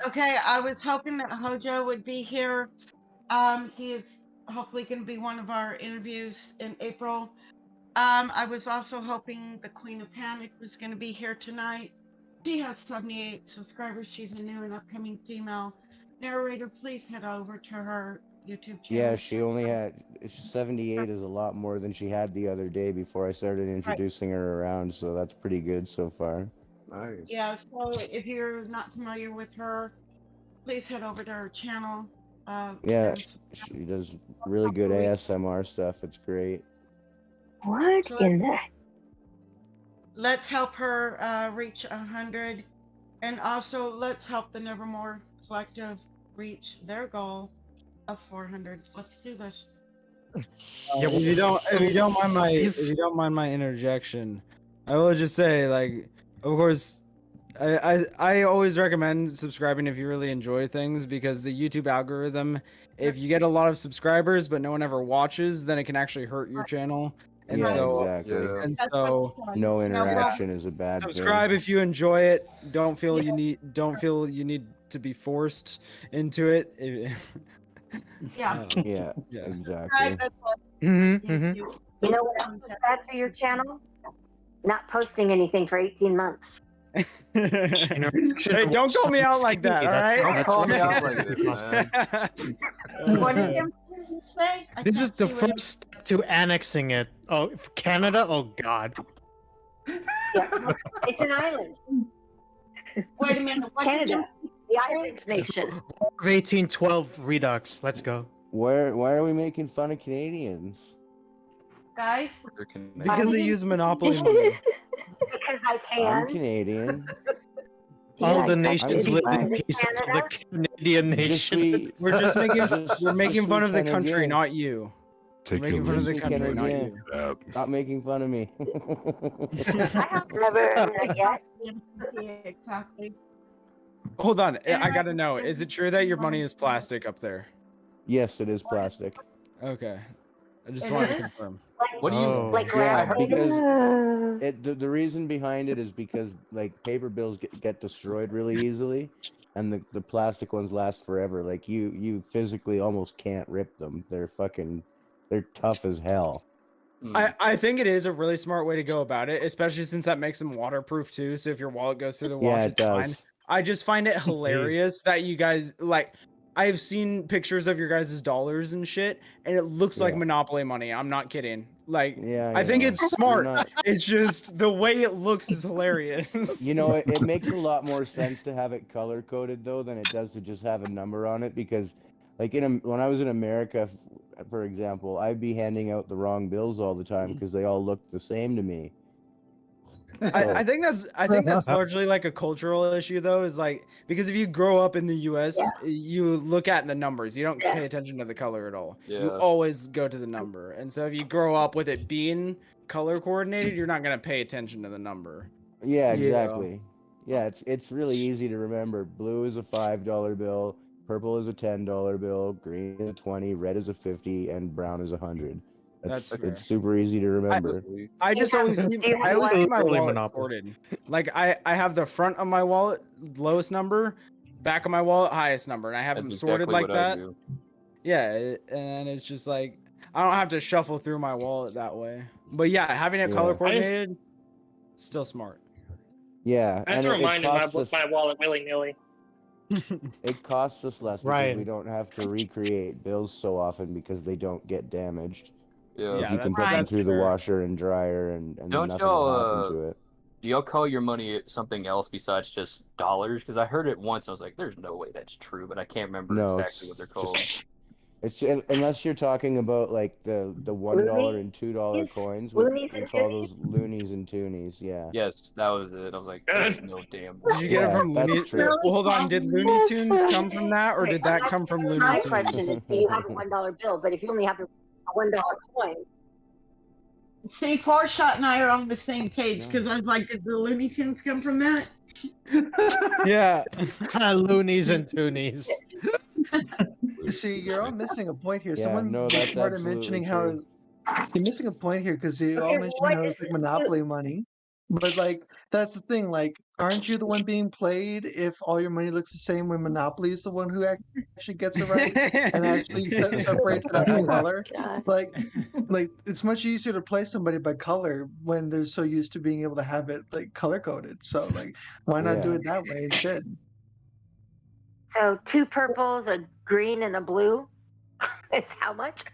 okay, I was hoping that Hojo would be here. He is hopefully going to be one of our interviews in April. I was also hoping the Queen of Panic was going to be here tonight. She has 78 subscribers. She's a new and upcoming female narrator. Please head over to her YouTube channel. Yeah, she only had 78 is a lot more than she had the other day before I started introducing her around, so that's pretty good so far. Nice. Yeah, so if you're not familiar with her, please head over to her channel. Yeah, and she does really good ASMR stuff. It's great. What So in the? let's help her reach 100, and also let's help the Nevermore Collective reach their goal of 400. Let's do this. Yeah, if you don't mind my interjection, I will just say, like, of course, I always recommend subscribing if you really enjoy things, because the YouTube algorithm, if you get a lot of subscribers but no one ever watches, then it can actually hurt your channel. And Yeah, so, exactly. and so, No interaction is a bad subscribe thing. if you enjoy it. Don't feel you need to be forced into it. Yeah. Yeah, Yeah. exactly. You know what else is bad for your channel? Not posting anything for 18 months. Hey, don't call me out like that, all right? Don't call me out like this, man. What did him say? I This can't is the see what first step to annexing it. Oh, Canada? Oh God. Yeah, it's an island. Wait a minute. What did Canada, him- the island nation. War of 1812 Redux. Let's go. Why are we making fun of Canadians? guys? Because they use monopoly money. Because I I'm can. Canadian. All the I'm nations live in Canadian. peace until the Canadian nation. We're just making fun of the country, Canadian. not you. Take We're your making fun of the Just country, not Canadian. you. Stop making fun of me. I have never done that yet. Exactly. Hold on, I gotta know. Is it true that your money is plastic up there? Yes, it is plastic. Okay. I just It wanted to is? confirm. What do you? Like Yeah, last because the reason behind it is because like paper bills get destroyed really easily, and the plastic ones last forever. Like you physically almost can't rip them. They're tough as hell. I think it is a really smart way to go about it, especially since that makes them waterproof too. So if your wallet goes through the wash, Yeah, it's it does. fine. I just find it hilarious that you guys like. I've seen pictures of your guys' dollars and shit, and it looks like Yeah. Monopoly money. I'm not kidding. Like, Yeah, I think know. it's You're smart. not- It's just the way it looks is hilarious. You know, it makes a lot more sense to have it color coded though than it does to just have a number on it, because like when I was in America, for example, I'd be handing out the wrong bills all the time because they all looked the same to me. I think that's largely like a cultural issue though, is like, because if you grow up in the US, you look at the numbers. You don't pay attention to the color at all. You Yeah. always go to the number. And so if you grow up with it being color coordinated, you're not going to pay attention to the number. Yeah, You know? exactly. Yeah, it's really easy to remember. Blue is a $5 bill, purple is a $10 bill, green is a 20, red is a 50, and brown is a 100. That's fair. It's super easy to remember. I just always Do keep, you have I always one? keep my Early wallet Monopoly. sorted. Like I have the front of my wallet lowest number, back of my wallet highest number, and I have That's them sorted exactly like what I that. do. Yeah, and it's just like I don't have to shuffle through my wallet that way. But yeah, having it Yeah. color coordinated, still smart. Yeah, I have and to it remind costs us, my wallet willy nilly. it costs us less because Right. we don't have to recreate bills so often because they don't get damaged. Yeah. Yeah, You can put them that's through the fair. washer and dryer, and Don't nothing will y'all, happen to it. Do y'all call your money something else besides just dollars? Because I heard it once, and I was like, "There's no way that's true," but I can't remember No, exactly what they're called. It's unless you're talking about like the $1 and $2 coins. We Loonies and call those loonies and toonies. Yeah. Yes, that was it. I was like, "There's no damn." Did you get it Yeah, from that's Looney? true. Well, hold on, did Looney Tunes come from that, or did that come from Looney My Tunes? question is, do you have a $1 bill? But if you only have a $1 coin, See, Four Shot and I are on the same page because I was like, did the Looney Tunes come from that? Yeah. Loonies and toonies. See, you're all missing a point here. Yeah, Someone no, was that's smart in absolutely mentioning how true. you're missing a point here because you all Okay, mentioned what how is it's like it? monopoly money. But like that's the thing, like, aren't you the one being played if all your money looks the same when Monopoly is the one who actually gets it right and actually separates it out by Oh my color? god. Like it's much easier to play somebody by color when they're so used to being able to have it like color coded. So like why not do Yeah. it that way instead? So 2 purples, a green, and a blue. Is how much?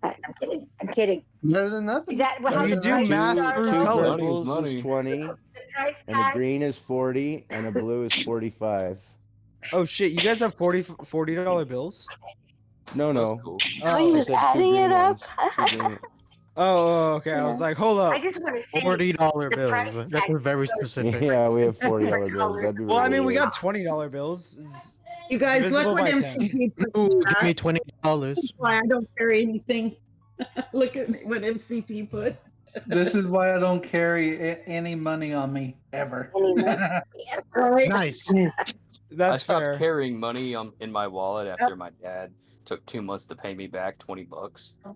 I'm kidding. I'm kidding. Better than Is nothing. that how You the do prices math are? through Two color. Money is purples is money. 20, The price and a tag? green is 40, and a blue is 45. Oh shit! You guys have $40 bills? No, That's no. cool. Are Oh, you I just said two adding green it up? ones. Two green. Okay. I was Yeah. like, hold I up. just want to say $40 the price bills. That's tag very goes specific. Yeah, we have different $40 bills. colors. That'd be Well, I really mean, we weird. got $20 bills. It's You guys, look divisible what by 10. MCP put Ooh, in give chat. me $20. That's why I don't carry anything. Look at what MCP put. This is why I don't carry any money on me ever. Right? Nice. I That's stopped fair. carrying money in my wallet after my dad took 2 months to pay me back $20. Oh,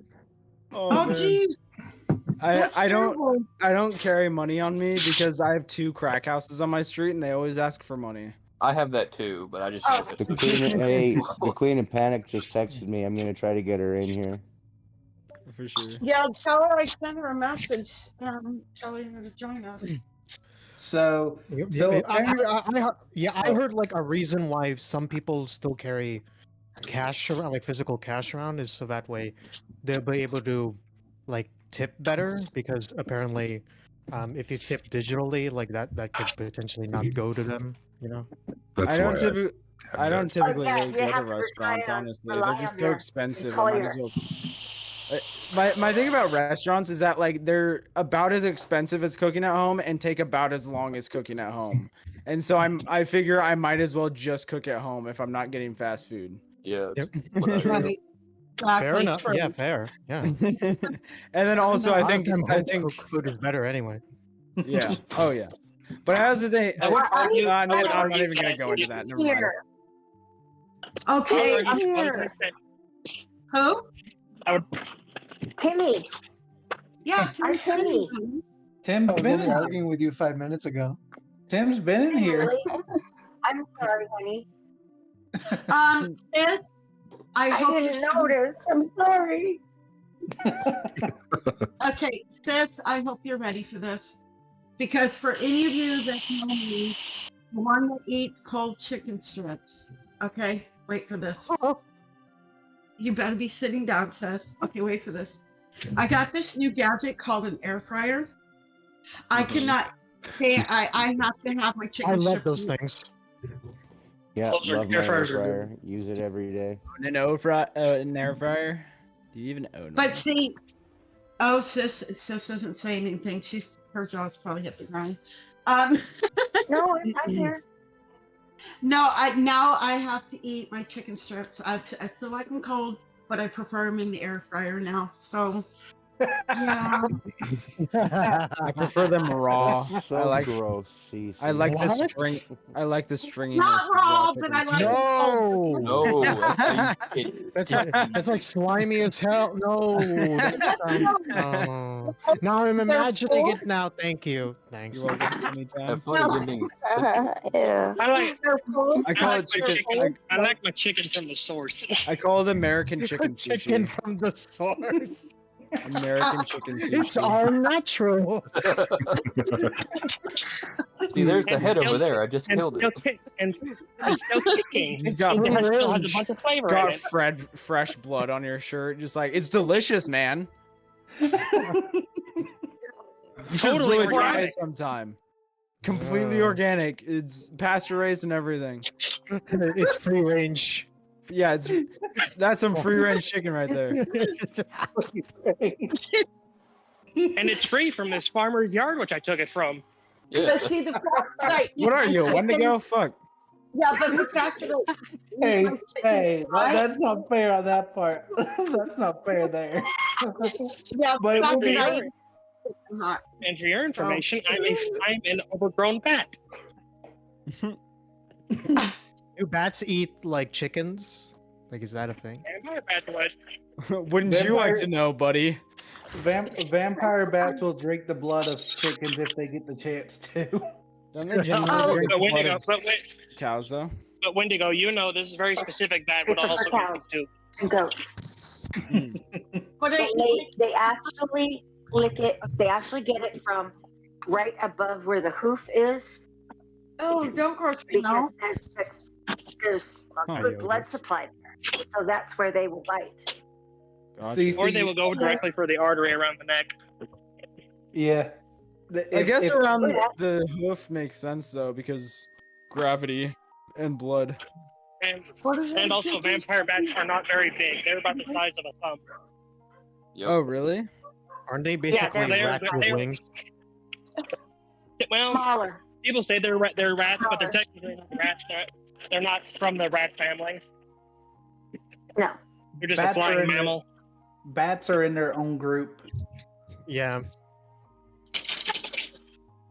Oh, man. geez. That's I don't terrible. I don't carry money on me because I have 2 crack houses on my street and they always ask for money. I have that too, but I just Oh. have The it. Queen, hey, the Queen of Panic just texted me. I'm gonna try to get her in here. For sure. Yeah, tell her I sent her a message. Telling her to join us. So, I heard like a reason why some people still carry cash around, like physical cash around, is so that way they'll be able to like tip better because apparently, if you tip digitally, like that could potentially not go to them. You know. That's I don't why typically I don't typically yeah, really you go to have to restaurants, rely on- honestly. rely They're just on so your expensive. I might as employer. well. My thing about restaurants is that like they're about as expensive as cooking at home and take about as long as cooking at home. And so I figure I might as well just cook at home if I'm not getting fast food. Yeah, Yep. what I do. Right. Fair Exactly. enough. True. Yeah, fair. Yeah. And then also I think cooked food is better anyway. yeah. Oh yeah. But as the thing, I would argue. I'm I would not argue even gonna that go into that. Never mind. Here. Okay. I would argue to Here. 100%. Who? I would. Timmy. Yeah, I'm Timmy. Tim's I was been only in here. arguing with you 5 minutes ago. Tim's been in here. Really? I'm sorry, honey. Sis, I hope didn't you're notice. I'm sorry. Okay, sis, I hope you're ready for this. Because for any of you that know me, the one that eats cold chicken strips. Okay, wait for this. You better be sitting down, sis. Okay, wait for this. I got this new gadget called an air fryer. I cannot say I have to have my chicken I love strips. those things. Yeah, Those are love my air air fryers are fryer. Use it every day. An air fryer? Do you even own But one? see, sis doesn't say anything. Her jaw's probably hit the ground. No, I'm here. No, now I have to eat my chicken strips. I still like them cold, but I prefer them in the air fryer now. So, yeah. I prefer them raw. That's so I like gross. I like the What? string. I like the stringiness. Not of raw, chicken but I like strips. it cold. No, No, that's how you get. that's like slimy as hell. No, that sounds, no. Now I'm imagining it now. Thank you. Thanks. You're welcome. Anytime. Have fun getting sick. Yeah. I like. I call I it like my chicken. chicken. I like my chicken from the source. I call it American chicken Chicken sushi. from the source. American chicken It's sushi. all natural. See, there's the And head still- over there. I just and killed still it. kick- and still kicking. He's got It still has a bunch of flavor in Got it. fresh blood on your shirt. Just like it's delicious, man. You should Totally really try organic. it sometime. Completely organic. It's pasture raised and everything. It's free range. Yeah, that's some free range chicken right there. And it's free from this farmer's yard, which I took it from. Yeah. But see, the right. What are you, a Wendigo? Fuck. Yeah, but the fact that Hey, that's not fair on that part. That's not fair there. yeah, But it the will fact be that I heard. I'm not. And for your information, I'm an overgrown bat. Do bats eat like chickens? Like, is that a thing? Vampire bats would. Wouldn't you like to know, buddy? Vampire bats will drink the blood of chickens if they get the chance to. Don't they generally drink But the blood Wendigo, of cows, though? but Wendigo, you know this is very specific bat would It's for also cows do. and goats. But They actually lick it. They actually get it from right above where the hoof is. Oh, don't gross me Because now. there's a Huh. good blood supply there. So that's where they will bite. Gotcha. Or they will go directly for the artery around the neck. Yeah. I guess around the hoof makes sense, though, because gravity and blood. And also, vampire bats are not very big. They're about the size of a thumb. Oh, really? Aren't they basically rats with wings? Well, Smaller. people say they're rats, but they're technically not rats. They're not from the rat family. No. They're just a Bats are flying in their- mammal. Bats are in their own group. Yeah.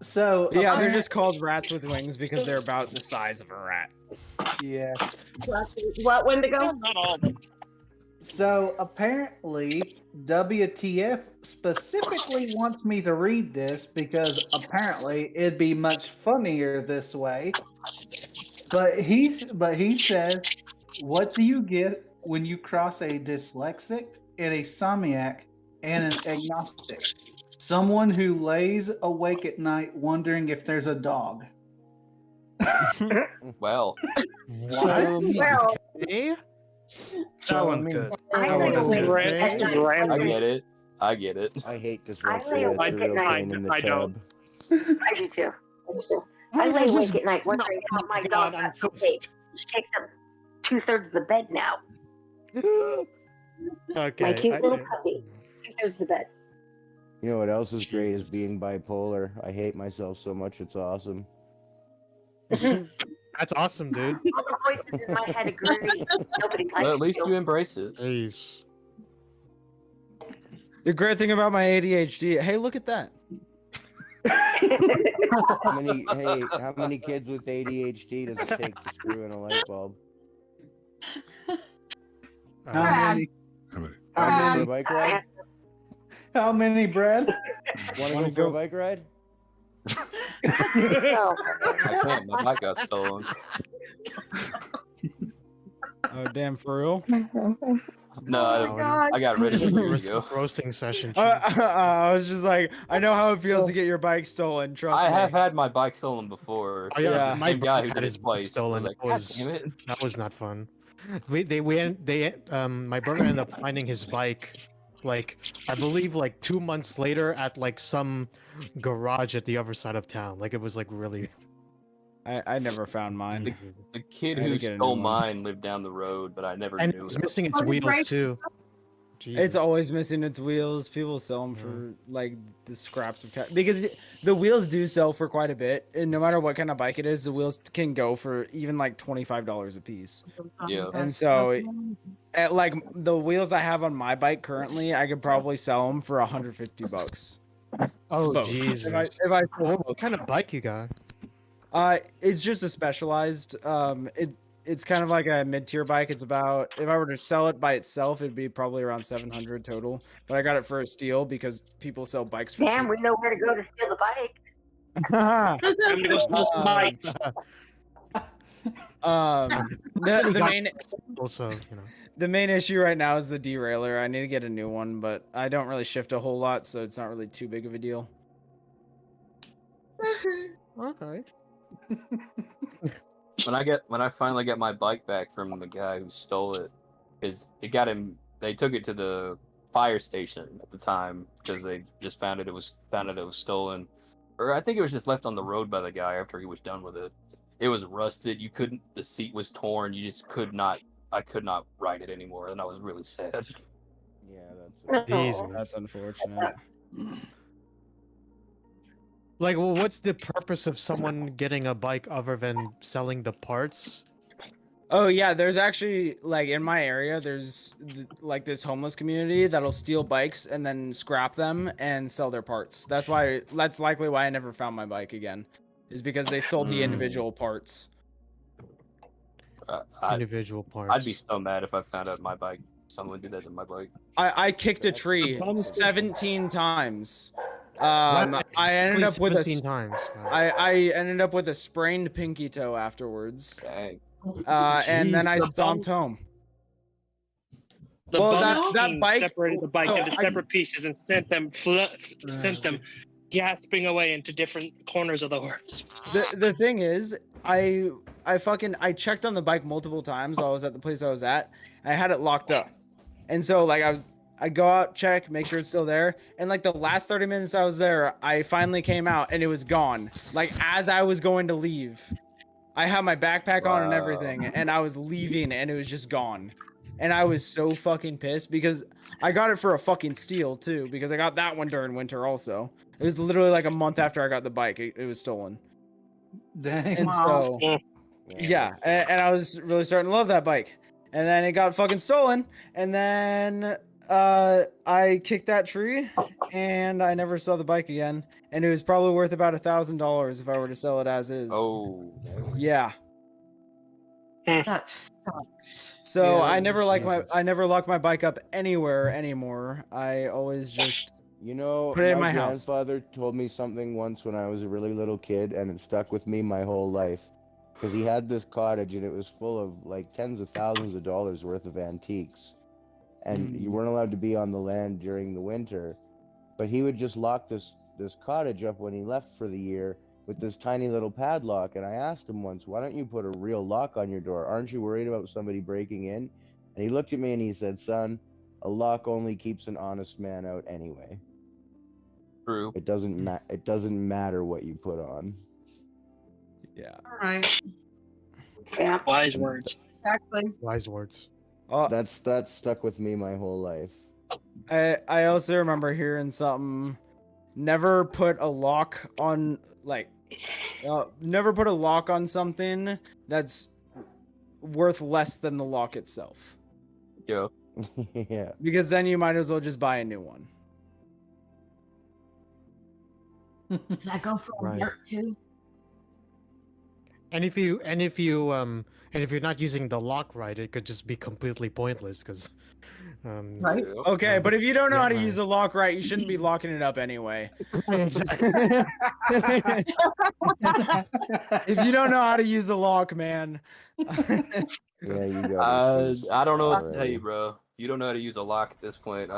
So Yeah, they're just called rats with wings because they're about the size of a rat. Yeah. What, Wendigo? Not all of them. So apparently, WTF specifically wants me to read this because apparently it'd be much funnier this way. But he says, what do you get when you cross a dyslexic and a Samiac and an agnostic? Someone who lays awake at night wondering if there's a dog. Well, Well, Okay. That one's good. I That lay one is awake good. at night I wondering- get it. I get it. I hate I lay dyslexia. awake It's a at real night. pain in the I don't. tub. I do too. I lay awake at night wondering how my dog got so big. She takes up 2/3 of the bed now. Okay. My cute little I- puppy. 2/3 of the bed. You know what else is great is being bipolar. I hate myself so much. It's awesome. That's awesome, dude. All the voices in my head agree. Nobody likes Well, at least you. you embrace it. Jeez. The great thing about my ADHD, hey, look at that. How many kids with ADHD does it take to screw in a light bulb? How many? Wanna go for a bike ride? How many, Brad? Wanna go for a bike ride? No. I can't. My bike got stolen. Oh, damn, for real? No, I don't. I got rid of it years ago. Roasting session. I was just like, I know how it feels to get your bike stolen. Trust I me. have had my bike stolen before. Oh, yeah, Yeah. my Same guy who brother did had his place. stolen. Like, That was, God damn it. that was not fun. My brother ended up finding his bike, like, I believe, like 2 months later at like some garage at the other side of town. Like, it was like really. I never found mine. The kid I had to who get a new stole one. mine lived down the road, but I never And knew. it was him. missing its Oh, wheels right. too. It's Jesus. always missing its wheels. People sell them for like the scraps of because the wheels do sell for quite a bit, and no matter what kind of bike it is, the wheels can go for even like $25 a piece. Yeah. And so, at like the wheels I have on my bike currently, I could probably sell them for $150. Oh Both. Jesus! If I What kind of bike you got? it's just a specialized. It's kind of like a mid-tier bike. It's about, if I were to sell it by itself, it'd be probably around 700 total. But I got it for a steal because people sell bikes for Damn, we know where to go to steal the bike. cheap. I'm gonna go steal some bikes. Also, you know. The main issue right now is the derailleur. I need to get a new one, but I don't really shift a whole lot, so it's not really too big of a deal. Okay. When I finally get my bike back from the guy who stole it, because it got him. They took it to the fire station at the time because they just found it was stolen, or I think it was just left on the road by the guy after he was done with it. It was rusted. You couldn't. The seat was torn. You just could not. I could not ride it anymore, and I was really sad. Yeah, Jesus. That's unfortunate. Like, well, what's the purpose of someone getting a bike other than selling the parts? Oh yeah, there's actually like in my area, there's like this homeless community that'll steal bikes and then scrap them and sell their parts. That's likely why I never found my bike again, is because they sold the individual parts. Individual parts. I'd be so mad if I found out my bike. Someone did that to my bike. I kicked a tree 17 times. What? I ended up with 17 times. Wow. I ended up with a sprained pinky toe afterwards. Dang. And then I The stomped home. The Well, bum that team bike- separated the bike oh, into separate pieces and sent them gasping away into different corners of the world. The thing is, I checked on the bike multiple times while I was at the place I was at. I had it locked up, and so like I go out, check, make sure it's still there, and like the last 30 minutes I was there, I finally came out and it was gone. Like as I was going to leave, I had my backpack on and everything, and I was leaving and it was just gone, and I was so fucking pissed because I got it for a fucking steal too, because I got that one during winter also. It was literally like a month after I got the bike, it was stolen. Dang. And so, yeah, and I was really starting to love that bike. And then it got fucking stolen, and then I kicked that tree, and I never saw the bike again. And it was probably worth about $1,000 if I were to sell it as is. Oh. Yeah. That sucks. So Yeah, I never lock my bike up anywhere anymore. I always just You know, put it in my my house. grandfather told me something once when I was a really little kid, and it stuck with me my whole life. Because he had this cottage, and it was full of like tens of thousands of dollars worth of antiques. And you weren't allowed to be on the land during the winter. But he would just lock this cottage up when he left for the year with this tiny little padlock. And I asked him once, why don't you put a real lock on your door? Aren't you worried about somebody breaking in? And he looked at me and he said, son, a lock only keeps an honest man out anyway. True. It doesn't matter what you put on. Yeah. All right. Yeah. Wise words. Exactly. Wise words. That's stuck with me my whole life. I also remember hearing something. Never put a lock on something that's worth less than the lock itself. Yeah. Yeah. Because then you might as well just buy a new one. Can I go for Right. dirt too? And if you're not using the lock right, it could just be completely pointless because. Right. Okay, but if you don't know how to Yeah. use a lock right, you shouldn't be locking it up anyway. If you don't know how to use a lock, man. Yeah, you got I don't know what to tell already. you, bro. You don't know how to use a lock at this point.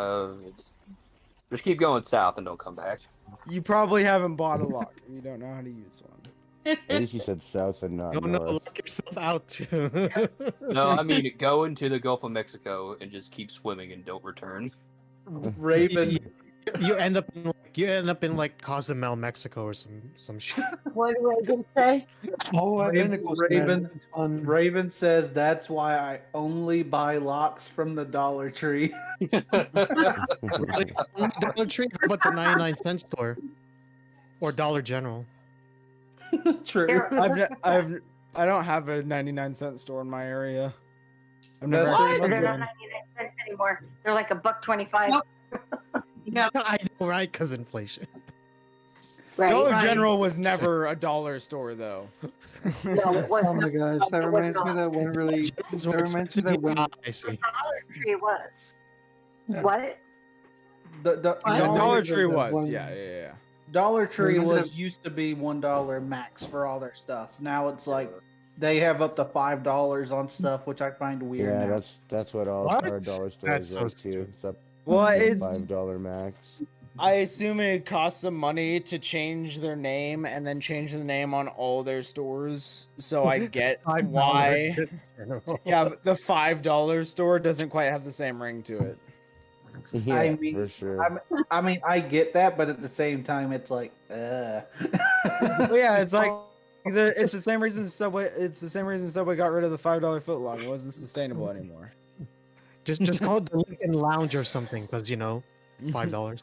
Just keep going south and don't come back. You probably haven't bought a lock if you don't know how to use one. At least you said south and not Don't know, north. lock yourself out too. No, I mean go into the Gulf of Mexico and just keep swimming and don't return. Raven. you end up in like Cozumel, Mexico, or some shit. What do I gonna say? Oh, I've been to Costa Rica. Raven, It's fun. Raven says that's why I only buy locks from the Dollar Tree. Really? Dollar Tree, how about the 99-cent store or Dollar General? True. I don't have a 99-cent store in my area. I've That's never pretty actually They're been. not 99 cents anymore. They're like $1.25. Nope. Yep. I know, right? Because inflation. Right. Dollar Right. General was never a dollar store though. No, it Oh wasn't. my gosh, that It reminds me wasn't. of that one really. It's That more reminds me of that expensive. one. I see. Dollar Tree was. Yeah. What? The Dollar Tree that was. one- Yeah. Dollar Tree Remember was that- used to be $1 max for all their stuff. Now it's like they have up to $5 on stuff, which I find weird. Yeah, now. that's what all What? our dollar stores That's so like too. It's up Well, to it's $5 max. I assume it costs some money to change their name and then change the name on all their stores. So I get $5 why. General. Yeah, but the $5 store doesn't quite have the same ring to it. Yeah, I mean, for sure. I mean, I get that, but at the same time, it's like, Well, yeah, it's like it's the same reason Subway. It's the same reason Subway got rid of the $5 footlong. It wasn't sustainable anymore. Just call it the Lincoln Lounge or something, because $5.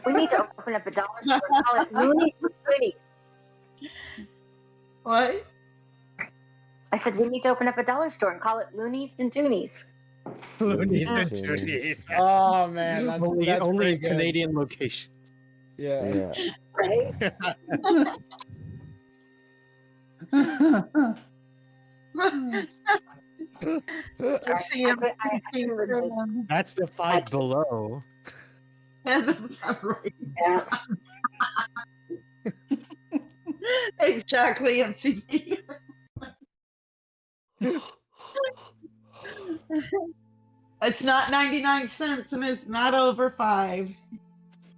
We need to open up a dollar store and call it Looney Tunes. What? I said we need to open up a dollar store and call it Loonies and Toonies. Loonies and Toonies. Toonies. Oh man, that's only that's only pretty in good. Canadian location. Yeah. Yeah. Right? Let's see him. I was just, That's the Five Below. Right. yeah. Exactly, MCP. It's not 99 cents and it's not over 5.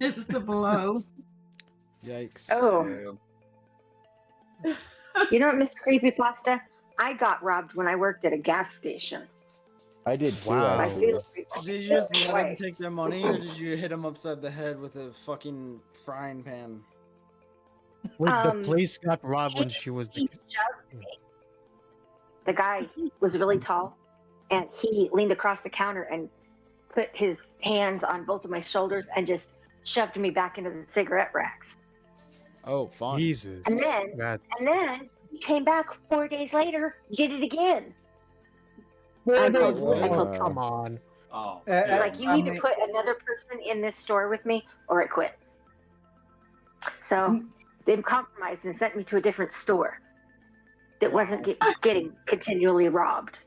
It's the below. Yikes. Oh. You know what, Mr. Creepypasta? I got robbed when I worked at a gas station. I did too. Wow. I Actually. feel Did you just let them Wait. take their money, or did you hit them upside the head with a fucking frying pan? Wait, the Um, place got robbed when she was. He shoved me. The guy was really tall, and he leaned across the counter and put his hands on both of my shoulders and just shoved me back into the cigarette racks. Oh, fun. Jesus. And then he came back 4 days later, did it again. I told, I told come on. Oh. He's like, you need to put another person in this store with me, or I quit. So they compromised and sent me to a different store that wasn't getting continually robbed.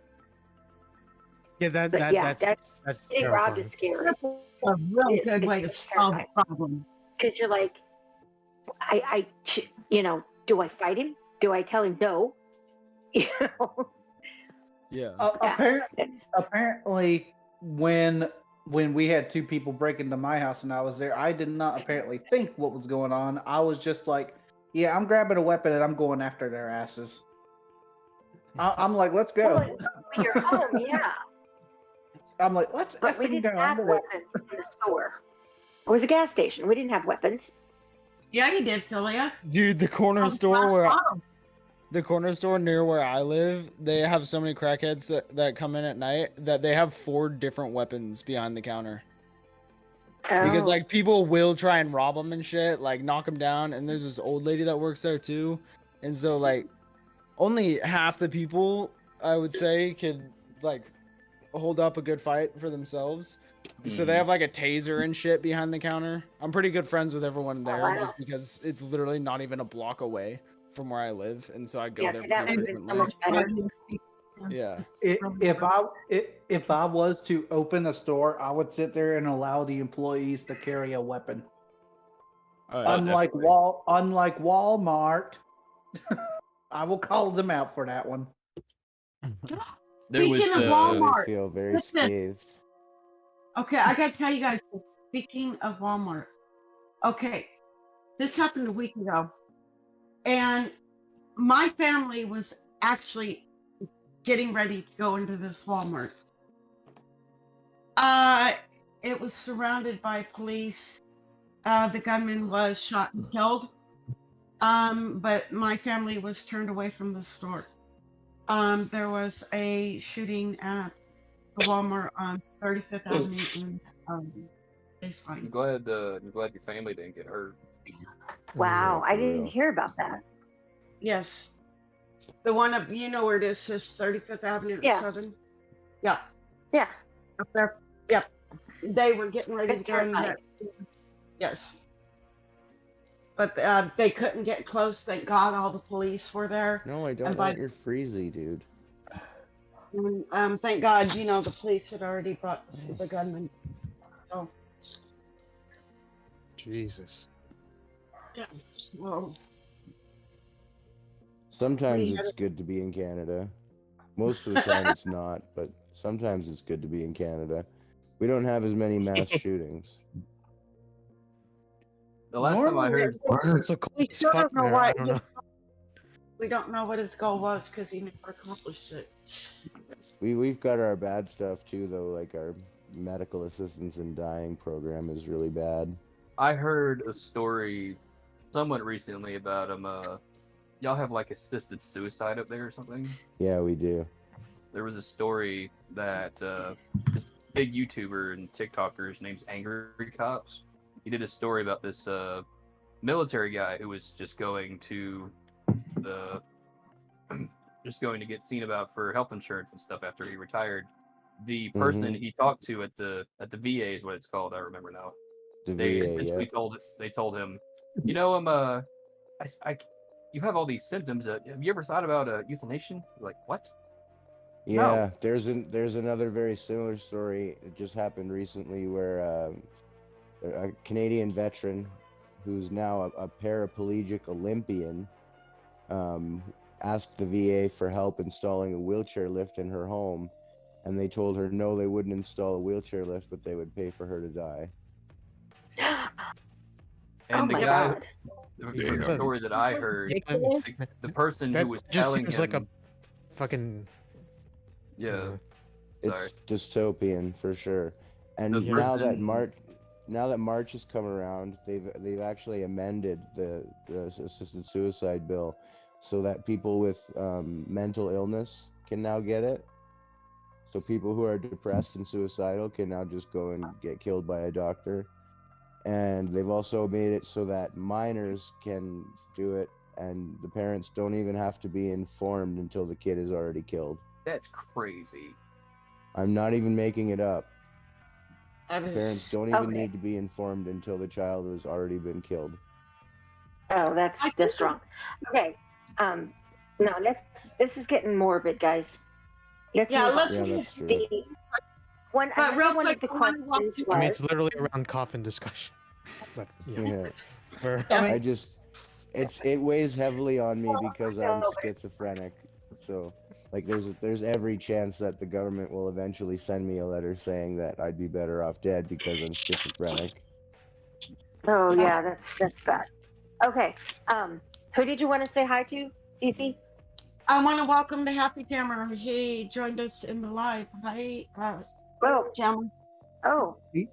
Yeah, But that's getting robbed is terrifying. scary. A really It's- good way to it's solve terrifying. the problem. Because you're like, do I fight him? Do I tell him no? You know? Yeah. Apparently, when we had 2 people break into my house and I was there, I did not apparently think what was going on. I was just like, yeah, I'm grabbing a weapon and I'm going after their asses. I'm like, let's go. Well, when you're home, yeah. I'm like, let's But we effing didn't go. have weapons in the store. It was a gas station. We didn't have weapons. Yeah, you did, Filia. Dude, the corner store where Oh, the corner store near where I live, they have so many crackheads that come in at night that they have 4 different weapons behind the counter. Because Oh. like people will try and rob them and shit, like knock them down. And there's this old lady that works there too, and so like only half the people I would say could like hold up a good fight for themselves. So they have like a taser and shit behind the counter. I'm pretty good friends with everyone there wow. just because it's literally not even a block away from where I live, and so I go Yeah, there see, that pretty would have been so frequently. much better. Yeah. If I was to open a store, I would sit there and allow the employees to carry a weapon. Oh, yeah, unlike definitely. Walmart, I will call them out for that one. There was Speaking of I Walmart, feel very listen. scathed. Okay, I gotta tell you guys this. Speaking of Walmart, okay, this happened a week ago, and my family was actually getting ready to go into this Walmart. It was surrounded by police. The gunman was shot and killed. But my family was turned away from the store. There was a shooting at the Walmart on 35th Avenue in Baseline. I'm glad your family didn't get hurt. Wow, Yeah, I for didn't real. hear about that. Yes. The one up, you know where it is, just 35th Avenue and Yeah. 7. Yeah, Yeah. up there. Yep. They were getting ready It's to go in terrifying. there. Yes. But they couldn't get close. Thank God all the police were there. No, I don't And by- want your freezy, dude. And, thank God, the police had already brought the gunman. So, Jesus. yeah. Well, Sometimes We had it's good to be in Canada. Most of the time it's not, but sometimes it's good to be in Canada. We don't have as many mass shootings. The last time I heard, It's a cold we as still fuck don't know there. why. I don't know. We don't know what his goal was because he never accomplished it. We've got our bad stuff too, though. Like our medical assistance in dying program is really bad. I heard a story somewhat recently about y'all have like assisted suicide up there or something? Yeah, we do. There was a story that this big YouTuber and TikToker, his name's Angry Cops. He did a story about this military guy who was just going to the just going to get seen about for health insurance and stuff after he retired. The Mm-hmm. person he talked to at the VA is what it's called. I remember now. They VA, essentially told him, you know, you have all these symptoms. Have you ever thought about euthanasia? Like what? Yeah, there's another very similar story. It just happened recently where a Canadian veteran who's now a paraplegic Olympian asked the VA for help installing a wheelchair lift in her home, and they told her no, they wouldn't install a wheelchair lift, but they would pay for her to die. And Oh the my guy, God. the story that I heard, the person That who was just telling seems him, like a fucking. yeah, It's dystopian for sure. And The now that person- March has come around, they've actually amended the assisted suicide bill so that people with mental illness can now get it. So people who are depressed and suicidal can now just go and get killed by a doctor. And they've also made it so that minors can do it, and the parents don't even have to be informed until the kid is already killed. that's crazy. I'm not even making it up. That is- Parents don't even Okay. need to be informed until the child has already been killed. Oh, that's just wrong. Okay. No, this is getting morbid, guys. Let's Yeah, move let's on. Yeah, that's true. The one, But another real one quick, of the I wanna walk questions you- I mean, was it's literally around coffin discussion. But yeah, Yeah. we're- I just it weighs heavily on me because I'm schizophrenic. So like there's every chance that the government will eventually send me a letter saying that I'd be better off dead because I'm schizophrenic. Oh yeah, that's bad. Okay. Who did you want to say hi to, Cece? I want to welcome the Happy Jammer. He joined us in the live. Hi, Oh, Jammer. oh. He's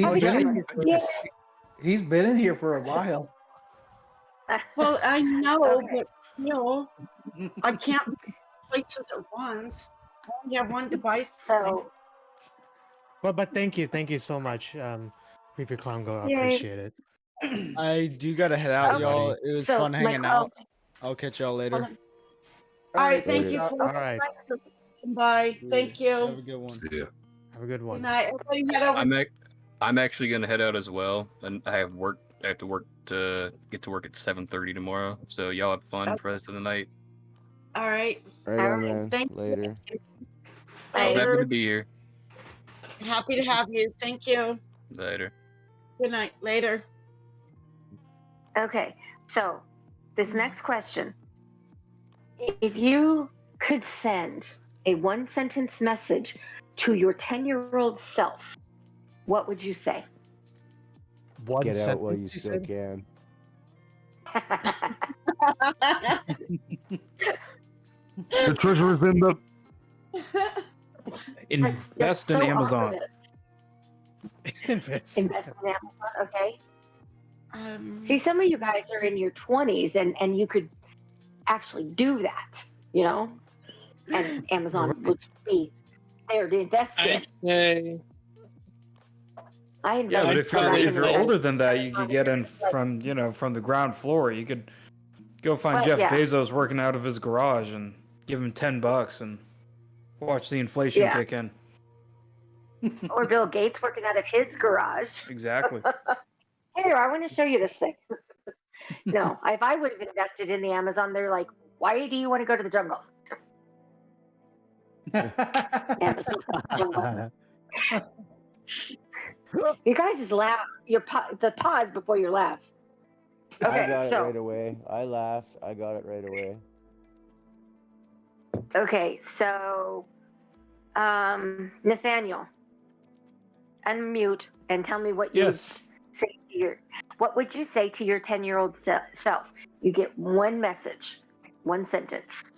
Happy been in Jammer. here for, Yeah. he's been in here for a while. Well, I know, Okay. but still, I can't be places at once. I only have one device. So but thank you so much, Creepy Clown Go. I Yay. appreciate it. I do gotta head out, Okay. y'all. It was So, fun hanging Michael- out. I'll catch y'all later. All right, thank Later. you. Uh, For All right, Bye. Thank Have you. a good one. Yeah. have a good Good one. night. Everybody head over. I'm actually gonna head out as well, and I have to get to work at 7:30 tomorrow. So y'all have fun for the rest of the night. All right. Right All on, right, man. thank you. Later. I was happy Later. to be here. Happy to have you. Thank you. Later. Good night. Later. Okay, so this next question. If you could send a one-sentence message to your 10-year-old self, what would you say? One Get out while you sentence, still said? can. The treasure is in the. Invest in so Amazon. obvious. Invest. Invest in Amazon, okay? Um, See, some of you guys are in your 20s and you could actually do that, you know? And Amazon would be there to invest in. I'd say I Yeah, invested but if back you're in if you're the day. older than that, you could get in from from the ground floor. You could go find But, Jeff yeah. Bezos working out of his garage and give him $10 and watch the inflation Yeah. kick in. Or Bill Gates working out of his garage. Exactly. Here, I want to show you this thing. No, if I would have invested in the Amazon, they're like, why do you want to go to the jungle? Amazon jungle. You guys is laugh. The pause before you laugh. I Okay, got it so right away. I laughed. I got it right away. okay, so Nathaniel, unmute and tell me what you would Yes. say to what would you say to your 10-year-old self? You get one message, one sentence.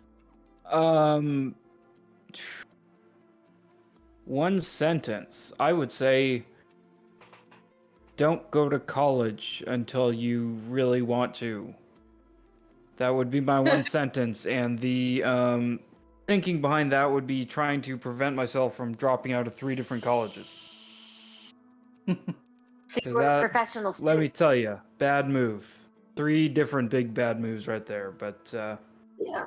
One sentence. I would say don't go to college until you really want to. That would be my one sentence, and the thinking behind that would be trying to prevent myself from dropping out of 3 different colleges. So 'Cause you were a that- professional Let student. me tell you, bad move. 3 different big bad moves right there, but Yeah.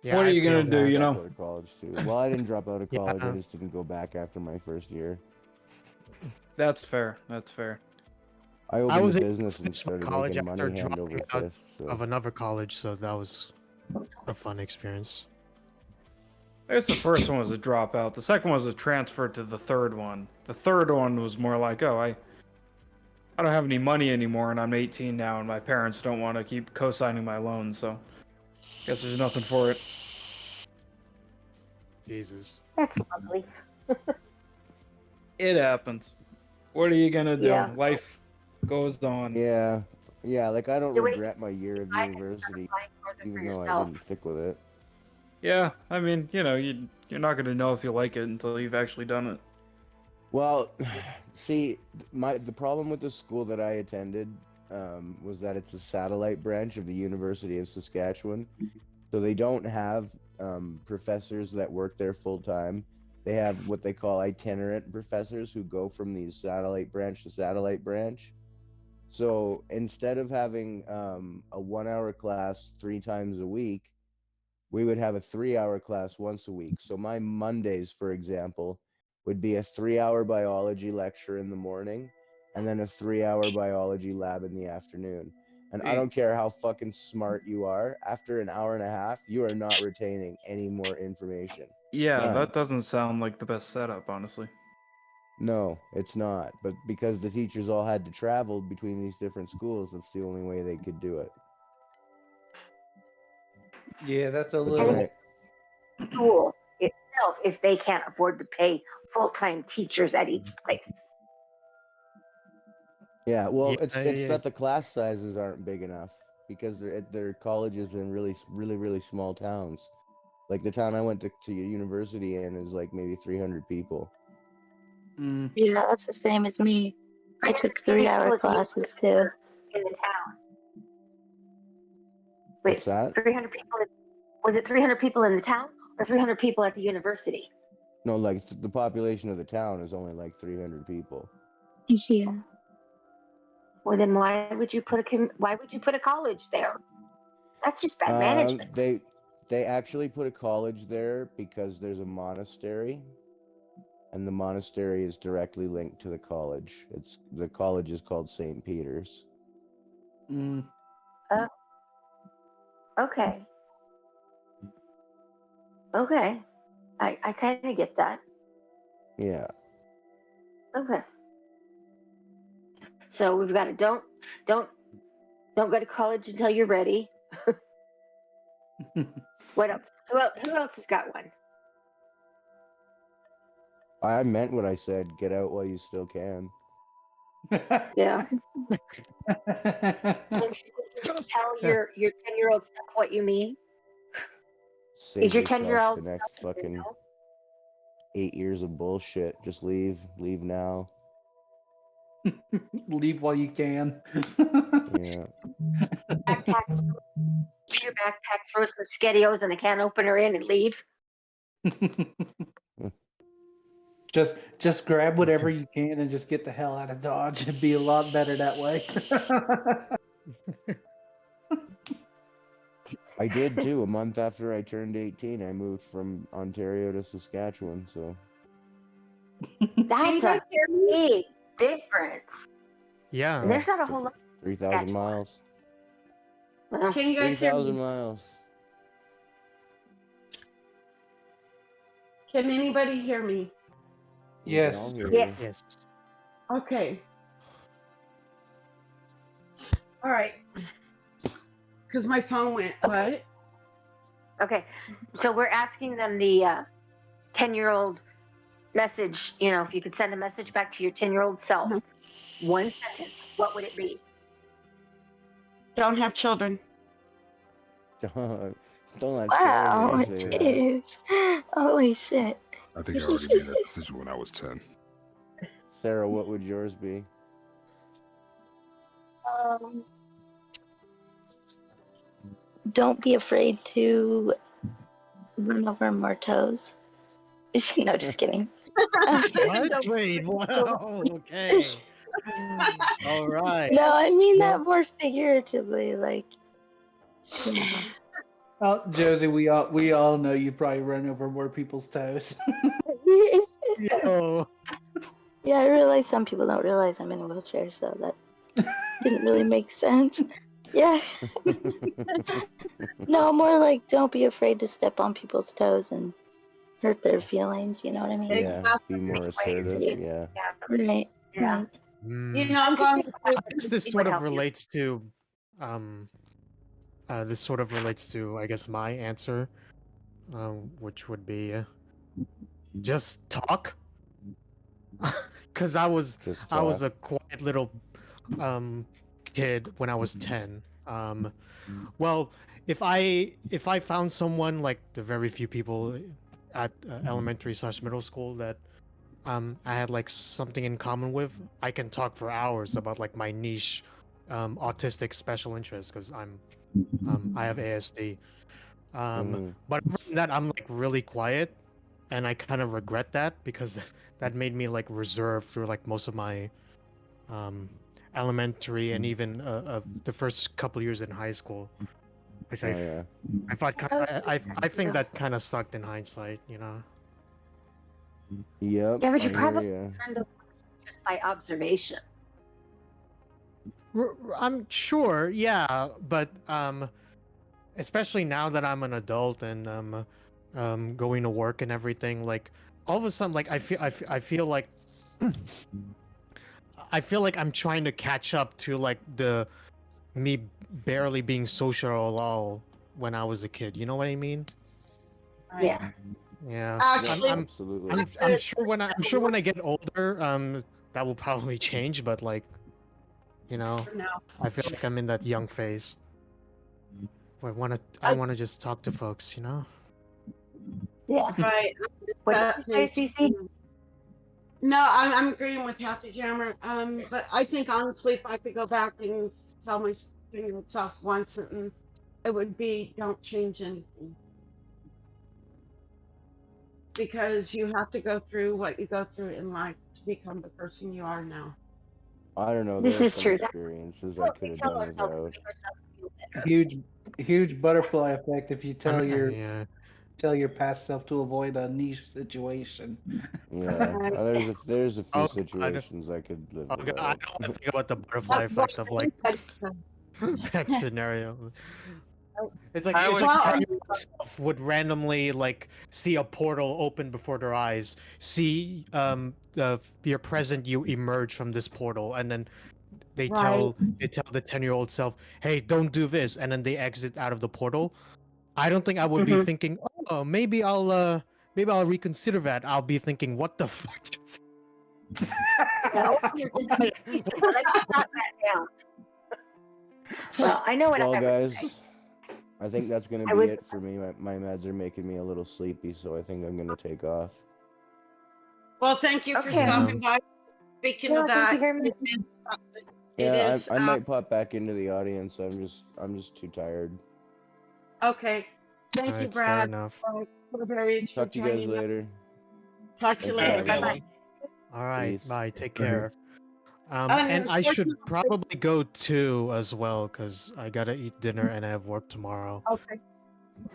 Yeah, What are I you gonna feel do? that. You Dropped know, out of college too. Well, I didn't drop out of college. I Yeah. just didn't go back after my first year. that's fair. That's fair. I I opened was a able to business and finish my started college making after money hand over dropping out fist. So of another college, so that was a fun experience. I guess the first one was a dropout. The second one was a transfer to the third one. The third one was more like, oh, I don't have any money anymore, and I'm 18 now, and my parents don't want to keep co-signing my loan, so guess there's nothing for it. Jesus. That's lovely. It happens. What are you gonna do? Yeah. Life goes on. yeah, like I don't You wait regret my year of I can university, find further for even though I yourself. didn't stick with it. Yeah, I mean, you know, you're not gonna know if you like it until you've actually done it. Well, see, the problem with the school that I attended was that it's a satellite branch of the University of Saskatchewan, so they don't have professors that work there full time. They have what they call itinerant professors who go from these satellite branch to satellite branch. So instead of having a 1 hour class 3 times a week, we would have a 3 hour class once a week. So my Mondays, for example, would be a 3 hour biology lecture in the morning and then a 3 hour biology lab in the afternoon. And I don't care how fucking smart you are, after an hour and a half, you are not retaining any more information. Yeah, None. that doesn't sound like the best setup, honestly. No, it's not. But because the teachers all had to travel between these different schools, that's the only way they could do it. Yeah, that's a But little. then School itself, if they can't afford to pay full-time teachers at each place. Yeah, well, Yeah, it's that the class sizes aren't big enough because they're colleges in really small towns. Like the town I went to university in is like maybe 300 people. Yeah, that's the same as me. I took 3-hour classes too. In the town. What's that? 300 people. Was it 300 people in the town or 300 people at the university? No, like the population of the town is only like 300 people. Yeah. Well, then why would you put a college there? That's just bad management. They actually put a college there because there's a monastery, and the monastery is directly linked to the college. The college is called St. Peter's. Okay. Okay. I kind of get that. Yeah. Okay. So we've got to don't go to college until you're ready. What else? Who else has got one? I meant what I said. Get out while you still can. Yeah. Tell your 10-year-old self what you mean. Save Is your yourself 10-year-old the next self fucking 8 years of bullshit. Just leave now. Leave while you can. Yeah. Your backpack, throw some SpaghettiOs and a can opener in, and leave. Just grab whatever you can and just get the hell out of Dodge. It'd be a lot better that way. I did too. A month after I turned 18, I moved from Ontario to Saskatchewan. So That's a big difference. Yeah. And there's not a whole lot. 3,000 miles. Can you guys hear 3,000 me? miles. Can anybody hear me? Yes. Yes. Okay. All right. Because my phone went, what? Okay. So we're asking them the 10-year-old message. You know, if you could send a message back to your 10-year-old self, one sentence, what would it be? Don't have children. Don't let Wow, Sarah say that. jeez. Holy shit. I think I already made that decision when I was 10. Sarah, what would yours be? Don't be afraid to run over more toes. No, just kidding. What? Wait, wow. Okay. All right. No, I mean that more figuratively. Like, you know. Oh, Josie, we all know you probably run over more people's toes. Oh, Yeah, I realize some people don't realize I'm in a wheelchair, so that didn't really make sense. Yeah. No, more like don't be afraid to step on people's toes and hurt their feelings. You know what I mean? Yeah, be more assertive. Yeah. Right. Yeah. Right. You know, I'm going I through. guess this sort of relates to, um, I guess, my answer, which would be just talk. Because I was Just I was talk. a quiet little kid when I was 10. Well, if I found someone, like the very few people at elementary/middle school that I had like something in common with, I can talk for hours about like my niche autistic special interest because I have ASD. But other than that, I'm like really quiet, and I kind of regret that because that made me like reserved through like most of my elementary and even the first couple years in high school. Which yeah. I thought I think that kind of sucked in hindsight, you know. Yep. Yeah, but you I probably hear ya. learned just by observation. I'm sure, yeah, but especially now that I'm an adult and going to work and everything, like all of a sudden, like I feel like I'm trying to catch up to like the me barely being social at all when I was a kid. You know what I mean? Yeah. Yeah. Actually, Absolutely. I'm sure when I get older, that will probably change. But like, you know, for now. I feel like I'm in that young phase. Where I wanna just talk to folks, you know. Yeah. Right. What That did you say, phase- Cece? No, I'm agreeing with Happy Jammer. But I think honestly, if I could go back and tell my finger itself one sentence, it would be don't change anything. Because you have to go through what you go through in life to become the person you are now. I don't know. This There are is some true. experiences I could have Tell done ourselves to without. make ourselves feel better. Huge butterfly effect if you tell Yeah. tell your past self to avoid a niche situation. Yeah. There's a few Oh, situations I could live I don't without. want to think about the butterfly effect of like that scenario. It's like I it's was like trying- yourself would randomly like see a portal open before their eyes, see your present you emerge from this portal, and then they tell the 10-year-old self, "Hey, don't do this," and then they exit out of the portal. I don't think I would be thinking, "Oh, maybe I'll reconsider that." I'll be thinking, "What the fuck?" No, you're just let me jot that down. Well, I know what Well, I would guys, say. I think that's gonna I be would- it for me. My meds are making me a little sleepy, so I think I'm gonna take off. Well, thank you for Okay. stopping by. Speaking Yeah, of thank that, you very much. Yeah, is, I might pop back into the audience. I'm just too tired. okay. Thank you, Alright, fair Brad. enough. Blueberries for Talk to you guys joining us. later. Talk to you Thanks, later. guys. Bye-bye. All right, Peace. bye. Take care. And I should probably go too as well because I gotta eat dinner and I have work tomorrow. Okay.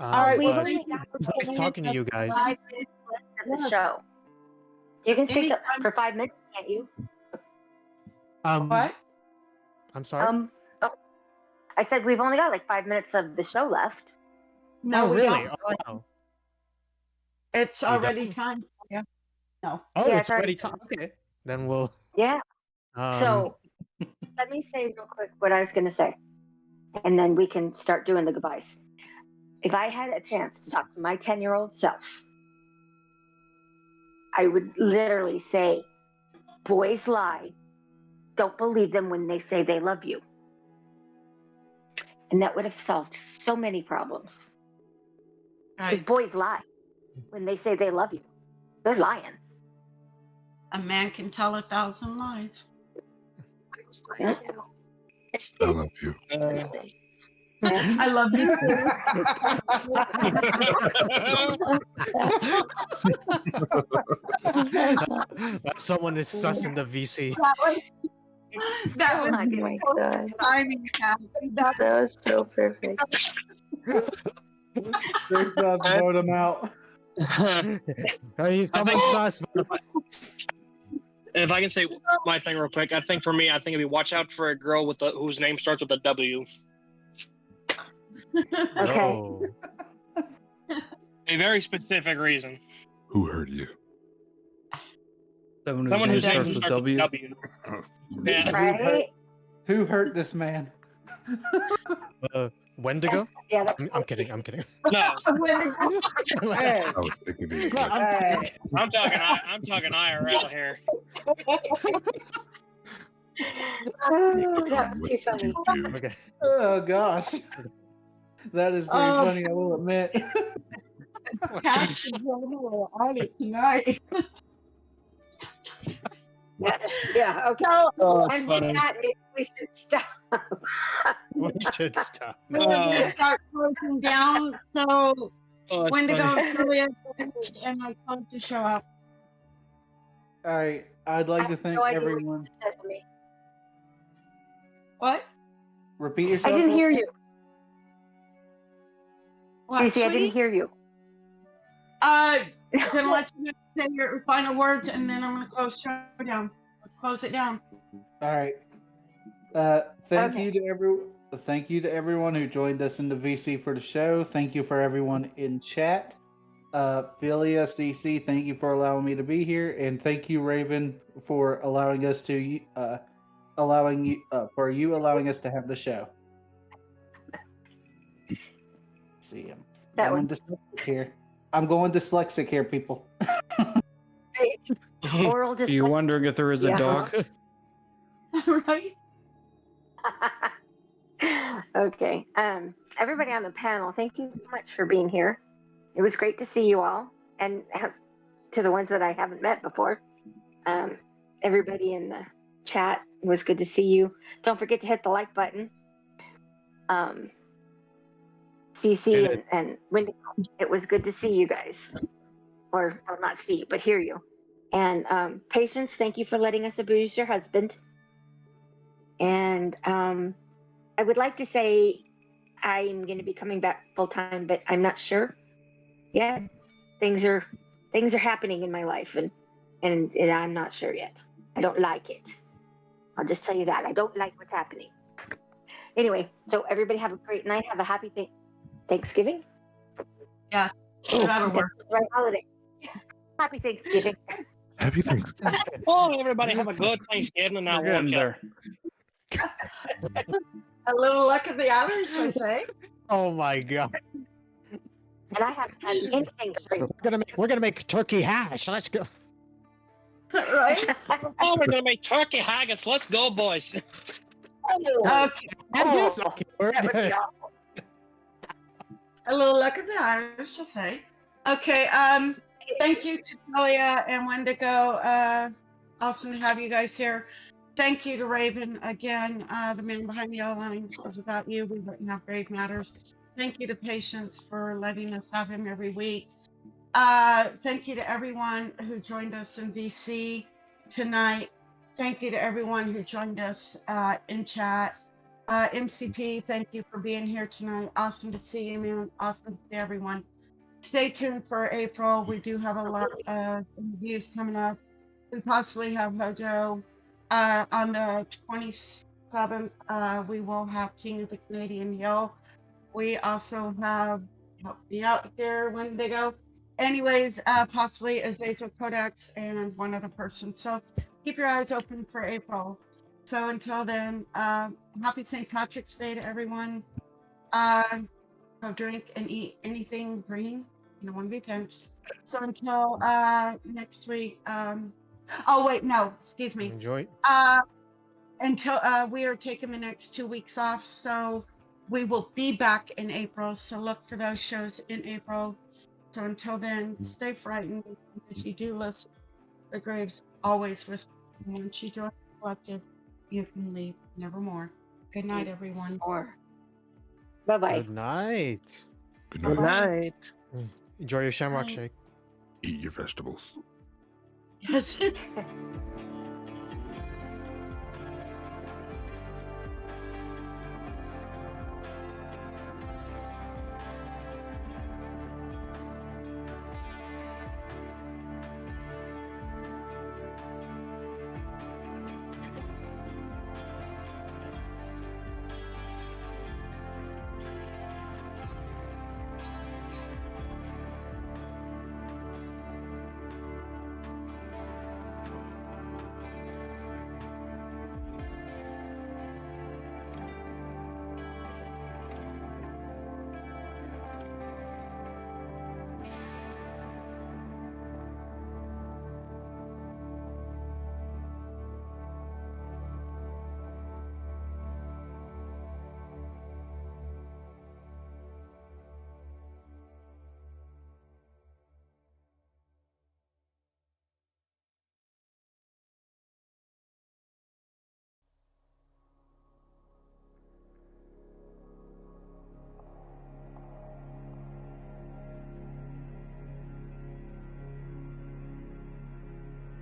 All right. We've Well, But only thank you. got it's nice talking to you guys. 5 minutes left of the show. You can speak for 5 minutes, can't you? What? I'm sorry. Oh, I said we've only got like 5 minutes of the show left. No, Oh, we really? don't. Oh, wow. It's You already don't? time for you. No. Oh, Yeah, it's already time. Okay, then we'll. Yeah. Um, So let me say real quick what I was going to say, and then we can start doing the goodbyes. If I had a chance to talk to my 10-year-old self, I would literally say, boys lie. Don't believe them when they say they love you. And that would have solved so many problems. Because boys lie when they say they love you. They're lying. A man can tell 1,000 lies. I love you. I love you Someone is sus in the VC. That Oh was my God. timing. That was so perfect. There's us, vote him out. He's coming sus. If I can say my thing real quick, I think for me, I think it'd be watch out for a girl with whose name starts with a W. Okay. Oh. A very specific reason. Who hurt you? Someone whose name starts with W. Yeah. Right? Who hurt this man? Wendigo? Yeah. I'm kidding. I'm kidding. No. Hey. I was thinking the No, Hey. I'm talking IRL here. Oh, that was too funny. Okay. Oh gosh. That is pretty funny, I will admit. Cats and Nevermore on it tonight. Yeah, okay. Oh, And with that, maybe we should stop. We should stop. We're gonna start closing down. So Oh, Wendigo funny. and Filia, and I close the show out. All right, I'd like to thank No idea what you everyone. just said to me. What? Repeat I yourself. didn't hear you. What, Cece, I sweetie? didn't hear you. I'm gonna let you say your final words, and then I'm gonna close the show down. Let's close it down. All right. Thank you to everyone who joined us in the VC for the show. Thank you for everyone in chat. Philia, CC, thank you for allowing me to be here, and thank you, Raven, for allowing us to allowing us to have the show. See, That I'm going dyslexic here. I'm going dyslexic here, people. Oral Are you wondering if there is a Yeah. dog? Right? Okay. Everybody on the panel, thank you so much for being here. It was great to see you all, and to the ones that I haven't met before. Everybody in the chat, it was good to see you. Don't forget to hit the like button. CC and Wendigo, it was good to see you guys. Or not see you, but hear you. And Patience, thank you for letting us abuse your husband. And I would like to say I'm going to be coming back full time, but I'm not sure yet. Things are happening in my life, and I'm not sure yet. I don't like it. I'll just tell you that I don't like what's happening. Anyway, so everybody have a great night. Have a happy Thanksgiving. Yeah, that'll work. That's the right holiday. Happy Thanksgiving. Happy Thanksgiving. Oh, everybody have a good Thanksgiving, and I'll We're getting watch out. there. A little luck of the others, I say. Oh my god. And I haven't had anything to drink. We're gonna make turkey hash. Let's go. Right? Oh, we're gonna make turkey haggis. Let's go, boys. Okay. Yes, okay, we're That would be good. awful. A little luck of the Irish, I'll say. Okay, thank you to Talia and Wendigo. Awesome to have you guys here. Thank you to Raven again, the man behind the yellow line, because without you, we wouldn't have Grave Matters. Thank you to Patience for letting us have him every week. Thank you to everyone who joined us in VC tonight. Thank you to everyone who joined us in chat. MCP, thank you for being here tonight. Awesome to see you, man. Awesome to see everyone. Stay tuned for April. We do have a lot of interviews coming up. We possibly have Hojo. On the 27th, we will have King of the Canadian Hill. We also have, help me out here, Wendigo. Anyways, possibly Azazel Codex and one other person. So keep your eyes open for April. So until then, happy St. Patrick's Day to everyone. Go drink and eat anything green. You don't want to be pinched. So until next week. Oh wait, no, excuse me. Enjoy. Until we are taking the next 2 weeks off, so we will be back in April. So look for those shows in April. So until then, stay frightened. If you do listen, the graves always whisper. Once you join the collective, you can leave nevermore. Good night, everyone. Bye bye. Good night. Good night. Enjoy your shamrock shake. Eat your vegetables. Yes.